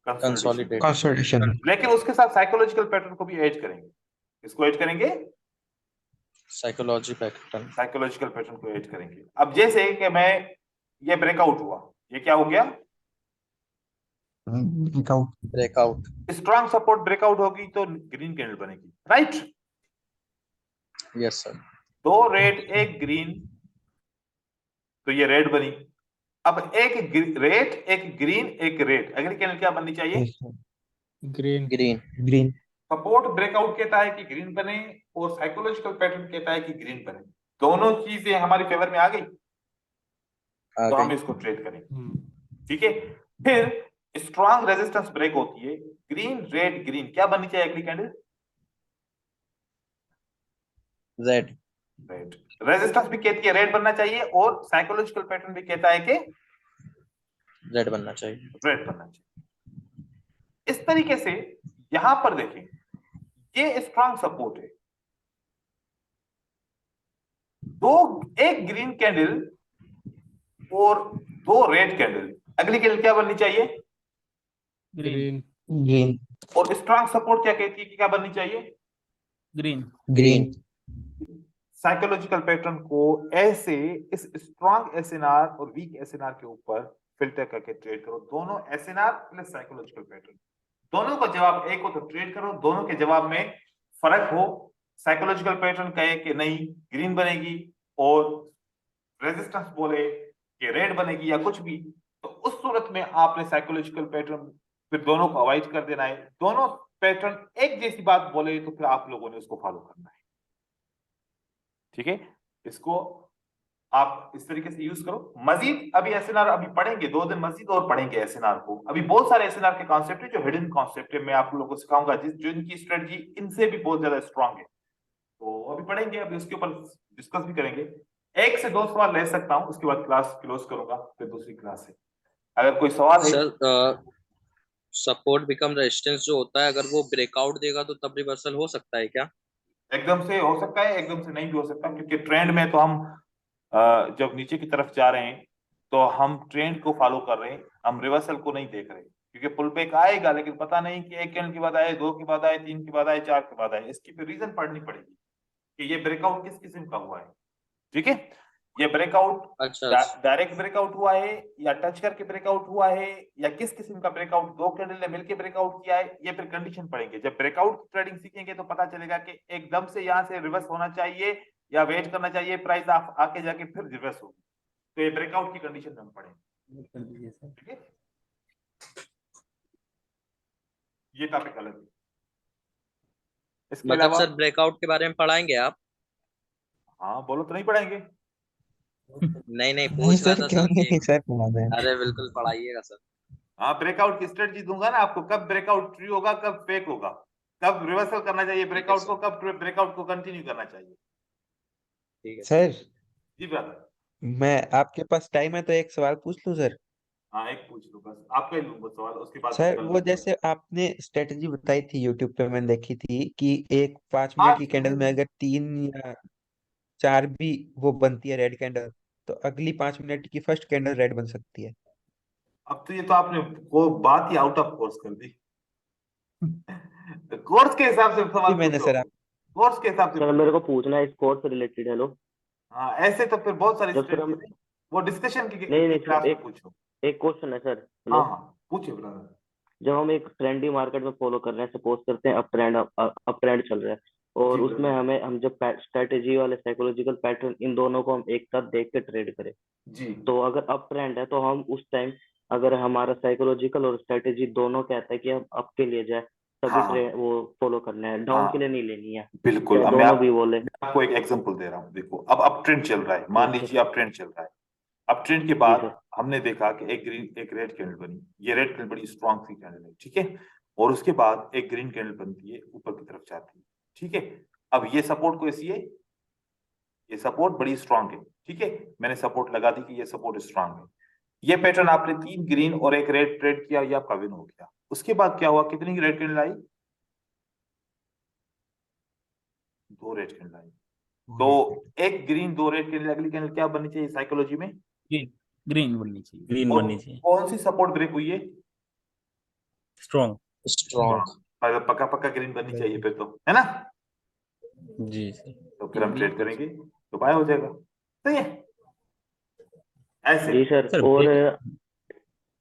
कंसोलिडेशन। कंसोलिडेशन। लेकिन उसके साथ साइकोलॉजिकल पैटर्न को भी ऐड करेंगे। इसको ऐड करेंगे, साइकोलॉजी पैटर्न। साइकोलॉजिकल पैटर्न को ऐड करेंगे। अब जैसे कि मैं ये ब्रेकआउट हुआ, ये क्या हो गया? ब्रेकआउट। स्ट्रांग सपोर्ट ब्रेकआउट होगी तो ग्रीन कैंडल बनेगी, राइट? Yes sir. दो रेड एक ग्रीन, तो ये रेड बनी। अब एक रेड एक ग्रीन एक रेड, अगली कैंडल क्या बननी चाहिए? Green. Green. Green. Support breakout कहता है कि ग्रीन बने और साइकोलॉजिकल पैटर्न कहता है कि ग्रीन बने। दोनों चीजें हमारी फेवर में आ गई तो हम इसको ट्रेड करेंगे। ठीक है, फिर स्ट्रांग रेजिस्टेंस ब्रेक होती है, ग्रीन रेड ग्रीन, क्या बननी चाहिए अगली कैंडल? रेड। रेड। रेजिस्टेंस भी कहती है रेड बनना चाहिए और साइकोलॉजिकल पैटर्न भी कहता है कि रेड बनना चाहिए। रेड बनना चाहिए। इस तरीके से यहां पर देखें, ये स्ट्रांग सपोर्ट है। एक ग्रीन कैंडल और दो रेड कैंडल, अगली कैंडल क्या बननी चाहिए? ग्रीन। ग्रीन। और स्ट्रांग सपोर्ट क्या कहती है कि क्या बननी चाहिए? ग्रीन। ग्रीन। साइकोलॉजिकल पैटर्न को ऐसे इस स्ट्रांग एसएनआर और वीक एसएनआर के ऊपर फिल्टर करके ट्रेड करो। दोनों एसएनआर प्लस साइकोलॉजिकल पैटर्न, दोनों का जवाब एक हो तो ट्रेड करो। दोनों के जवाब में फर्क हो, साइकोलॉजिकल पैटर्न कहे कि नहीं ग्रीन बनेगी और रेजिस्टेंस बोले कि रेड बनेगी या कुछ भी, तो उस सूरत में आपने साइकोलॉजिकल पैटर्न फिर दोनों को अवॉइड कर देना है। दोनों पैटर्न एक जैसी बात बोले तो फिर आप लोगों ने उसको फॉलो करना है। ठीक है, इसको आप इस तरीके से यूज करो। मजीद अभी एसएनआर अभी पढ़ेंगे, 2 दिन मजीद और पढ़ेंगे एसएनआर को। अभी बहुत सारे एसएनआर के कॉन्सेप्ट है जो हिडन कॉन्सेप्ट है, मैं आप लोगों को सिखाऊंगा जो इनकी स्ट्रेटजी इनसे भी बहुत ज्यादा स्ट्रांग है। तो अभी पढ़ेंगे, अभी उसके ऊपर डिस्कस भी करेंगे। 1 से 2 सवाल ले सकता हूं, उसके बाद क्लास क्लोज करूंगा, फिर दूसरी क्लास है। अगर कोई सवाल है। सर सपोर्ट बिकम रेजिस्टेंस जो होता है, अगर वो ब्रेकआउट देगा तो तब रिवर्सल हो सकता है क्या? एकदम से हो सकता है, एकदम से नहीं भी हो सकता, क्योंकि ट्रेंड में तो हम जब नीचे की तरफ जा रहे हैं तो हम ट्रेंड को फॉलो कर रहे हैं, हम रिवर्सल को नहीं देख रहे, क्योंकि पुल बैक आएगा लेकिन पता नहीं कि 1 कैंडल के बाद आए, 2 के बाद आए, 3 के बाद आए, 4 के बाद आए। इसकी फिर रीजन पढ़नी पड़ेगी कि ये ब्रेकआउट किस किस्म का हुआ है। ठीक है, ये ब्रेकआउट डायरेक्ट ब्रेकआउट हुआ है या टच करके ब्रेकआउट हुआ है या किस किस्म का ब्रेकआउट, 2 कैंडल ने मिलकर ब्रेकआउट किया है, ये फिर कंडीशन पड़ेंगे। जब ब्रेकआउट ट्रेडिंग सीखेंगे तो पता चलेगा कि एकदम से यहां से रिवर्स होना चाहिए या वेट करना चाहिए, प्राइस आके जाके फिर रिवर्स होगी। तो ये ब्रेकआउट की कंडीशन हम पढ़ेंगे। ठीक है, ये टॉपिक अलग है। इसके मतलब अलावा सर ब्रेकआउट के बारे में पढ़ाएंगे आप? हाँ बोलो तो नहीं पढ़ाएंगे। नहीं पूछ रहा था क्यों सर नहीं सर, पढ़ा दें। अरे बिल्कुल पढ़ाइएगा सर। हाँ, ब्रेकआउट की स्ट्रेटजी दूंगा ना आपको, कब ब्रेकआउट ट्रू होगा, कब फेक होगा, कब रिवर्सल करना चाहिए ब्रेकआउट को, कब ब्रेकआउट को कंटिन्यू करना चाहिए। ठीक है सर जी ब्रदर। मैं, आपके पास टाइम है तो एक सवाल पूछ लूं सर? हाँ, एक पूछ लो बस, आपका ही लूंगा सवाल, उसके बाद सर कल वो लूंगा। जैसे आपने स्ट्रेटजी बताई थी यूट्यूब पे, मैंने देखी थी कि एक 5 हाँ, मिनट की कैंडल में अगर 3 या 4 भी वो बनती है रेड कैंडल, तो अगली 5 मिनट की फर्स्ट कैंडल रेड बन सकती है। अब तो ये तो आपने वो बात ही आउट ऑफ कोर्स कर दी। कोर्स के हिसाब से सवाल मैंने पूछो, सर कोर्स के हिसाब से सर पूछो। मेरे को पूछना है स्कोर से रिलेटेड। हेलो, हाँ, ऐसे तो फिर बहुत सारी जब सर हम स्ट्रेटजी वो डिस्कशन की नहीं क्लास सर, में पूछो। एक क्वेश्चन है सर। हाँ हेलो, हाँ, पूछिए ब्रदर। जब हम एक ट्रेंडी मार्केट में फॉलो कर रहे हैं, सपोज करते हैं अप ट्रेंड चल रहा है, और जी उसमें ब्रदर, हम जब स्ट्रेटेजी वाले साइकोलॉजिकल पैटर्न इन दोनों को हम एक साथ देख के ट्रेड करें, जी तो अगर अप ट्रेंड है तो हम उस टाइम, अगर हमारा साइकोलॉजिकल और स्ट्रेटेजी दोनों कहता है कि हम अप के लिए जाए, तभी हाँ ट्रेड वो फॉलो करना है, डाउन के लिए हाँ नहीं लेनी है, बिल्कुल। चाहे अब दोनों भी बोले। मैं आपको एक एग्जांपल दे रहा हूँ। देखो, अब अप ट्रेंड चल रहा है, मान जी सर। लीजिए अप ट्रेंड चल रहा है। अप ट्रेंड के जी बाद सर। हमने देखा कि एक ग्रीन एक रेड कैंडल बनी। ये रेड कैंडल बड़ी स्ट्रॉन्ग सी कैंडल है, ठीक है। और उसके बाद एक ग्रीन कैंडल बनती है, ऊपर की तरफ जाती है, ठीक है। अब ये सपोर्ट को ऐसी है, ये सपोर्ट बड़ी स्ट्रांग है, ठीक है। मैंने सपोर्ट लगा दी कि ये सपोर्ट स्ट्रांग है। ये पैटर्न आपने 3 ग्रीन और एक रेड ट्रेड किया, ये आपका विन हो गया। उसके बाद क्या हुआ, कितनी रेड कैंडल आई? 2 रेड कैंडल आई। तो एक ग्रीन 2 रेड कैंडल, अगली कैंडल क्या बननी चाहिए साइकोलॉजी में? ग्रीन ग्रीन बननी चाहिए, ग्रीन और बननी चाहिए, कौन सी सपोर्ट ब्रेक हुई है? स्ट्रॉन्ग। स्ट्रॉन्ग। पक्का पक्का ग्रीन बननी चाहिए फिर तो, है ना। जी सर। तो फिर हम ट्रेड करेंगे तो बाय हो जाएगा, सही है। ऐसे जी सर। सर और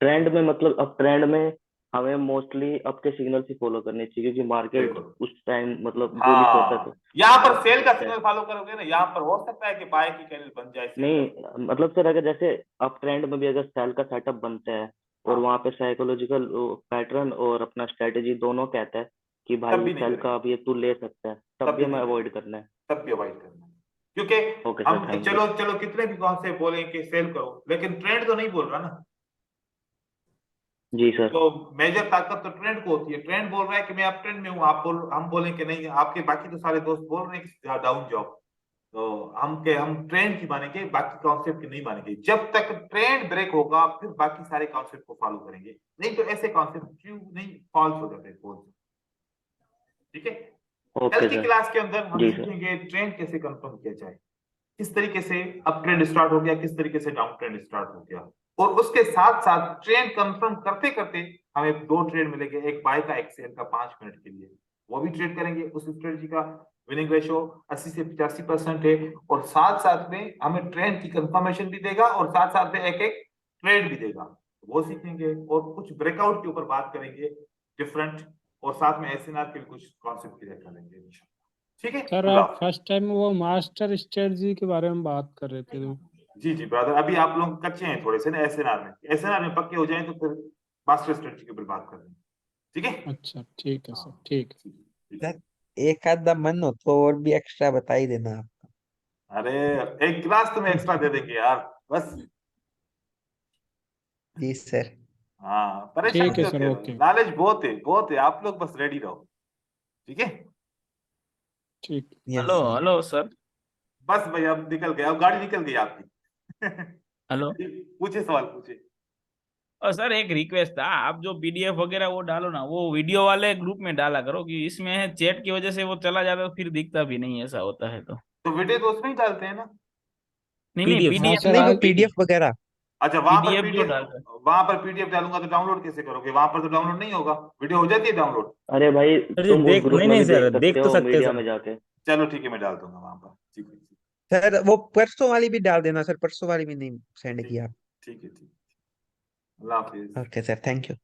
ट्रेंड में, मतलब अब ट्रेंड में हमें मोस्टली अप के सिग्नल ही फॉलो करने चाहिए, क्योंकि मार्केट बिल्कुल। उस टाइम मतलब बुलिश होता है। हाँ, यहाँ पर तो सेल का सिग्नल फॉलो करोगे ना, यहाँ पर हो सकता है कि बाय की कैंडल बन जाए सेल नहीं, का। मतलब सर अगर जैसे अप ट्रेंड में भी अगर सेल का सेटअप बनता है और हाँ, वहां पे साइकोलॉजिकल पैटर्न और अपना स्ट्रेटेजी दोनों कहता है कि तब भाई भी नहीं सेल करेंगे, का अब ये तू ले सकता है, तब तब भी भी हमें नहीं अवॉइड करेंगे, करना है। तब भी अवॉइड करना है। क्योंकि ओके सर, हम थैंक यू। चलो चलो कितने भी कॉन्सेप्ट बोलें कि सेल करो, लेकिन ट्रेंड तो नहीं बोल रहा ना। जी सर। तो मेजर ताकत तो ट्रेंड को होती है। ट्रेंड बोल रहा है कि मैं अप ट्रेंड में हूँ, हम बोलें कि नहीं, आपके बाकी तो सारे दोस्त बोल रहे हैं कि डाउन जाओ, तो हम ट्रेंड की मानेंगे, बाकी कॉन्सेप्ट की नहीं मानेंगे। जब तक ट्रेंड ब्रेक होगा फिर बाकी सारे कॉन्सेप्ट को फॉलो करेंगे, नहीं तो ऐसे कॉन्सेप्ट क्यों नहीं फॉल्स हो जाते, ठीक है। कल ओके की सर। क्लास के अंदर हम जी सर। सीखेंगे ट्रेंड कैसे कंफर्म किया जाए, किस तरीके से अप ट्रेंड स्टार्ट हो गया, किस तरीके से डाउन ट्रेंड स्टार्ट हो गया। और उसके साथ साथ ट्रेंड कंफर्म करते करते हमें 2 ट्रेड मिलेंगे, एक बाय का एक सेल का 5 मिनट के लिए, वो भी ट्रेड करेंगे। उस स्ट्रेटजी का विनिंग रेशियो 80 से 85% है, और साथ साथ में हमें ट्रेंड की कंफर्मेशन भी देगा और साथ साथ में एक एक ट्रेड भी देगा, वो सीखेंगे। और कुछ ब्रेकआउट के ऊपर बात करेंगे डिफरेंट, और साथ में एसएनआर के भी कुछ कॉन्सेप्ट क्लियर करेंगे इंशाल्लाह, ठीक है। सर अल्लाह आप हाफिज। फर्स्ट टाइम वो मास्टर स्ट्रेटजी के बारे में बात कर रहे थे तो जी जी ब्रदर, अभी आप लोग कच्चे हैं थोड़े से ना एसएनआर में, एसएनआर में पक्के हो जाएं तो फिर मास्टर स्ट्रेटजी के ऊपर बात कर लेंगे, ठीक है। अच्छा ठीक है सर, हाँ, ठीक है। ठीक है। सर एक आधा मन हो तो और भी एक्स्ट्रा बता ही देना आप। अरे, एक क्लास तुम्हें एक्स्ट्रा दे देंगे यार, बस। जी सर। हाँ, परेशान ठीक है क्यों सर, कर रहे ओके। हो, नॉलेज बहुत है, बहुत है, आप लोग बस रेडी रहो, ठीक है। ठीक। Hello yes. Hello sir. बस भाई, अब निकल गए, अब गाड़ी निकल गई आपकी। हेलो। पूछे, सवाल पूछे। और सर एक रिक्वेस्ट था, आप जो पीडीएफ वगैरह वो डालो ना, वो वीडियो वाले ग्रुप में डाला करो, कि इसमें चैट की वजह से वो चला जाता है तो फिर दिखता भी नहीं, ऐसा होता है तो। तो वीडियो तो उसमें ही डालते हैं ना। नहीं नहीं, पीडीएफ, हाँ पीडीएफ सर, नहीं वो डालते ही पीडीएफ नहीं, वगैरह। अच्छा, वहां पर पीडीएफ जो पीडीएफ, डालते हैं। वहां पर पीडीएफ डालूंगा तो डाउनलोड कैसे करोगे? वहां पर तो डाउनलोड नहीं होगा, वीडियो हो जाती है डाउनलोड। अरे भाई, सर जी तुम उस देख, ग्रुप नहीं में नहीं भी सर, देख सकते देख तो हो सकते हैं मीडिया सर। में जाके। चलो ठीक है, मैं डाल दूंगा वहां पर, ठीक है, सर वो परसों वाली भी डाल देना सर, परसों वाली भी नहीं सेंड ठीक किया। ठीक है, ठीक है। अल्लाह हाफिज। Okay sir, thank you.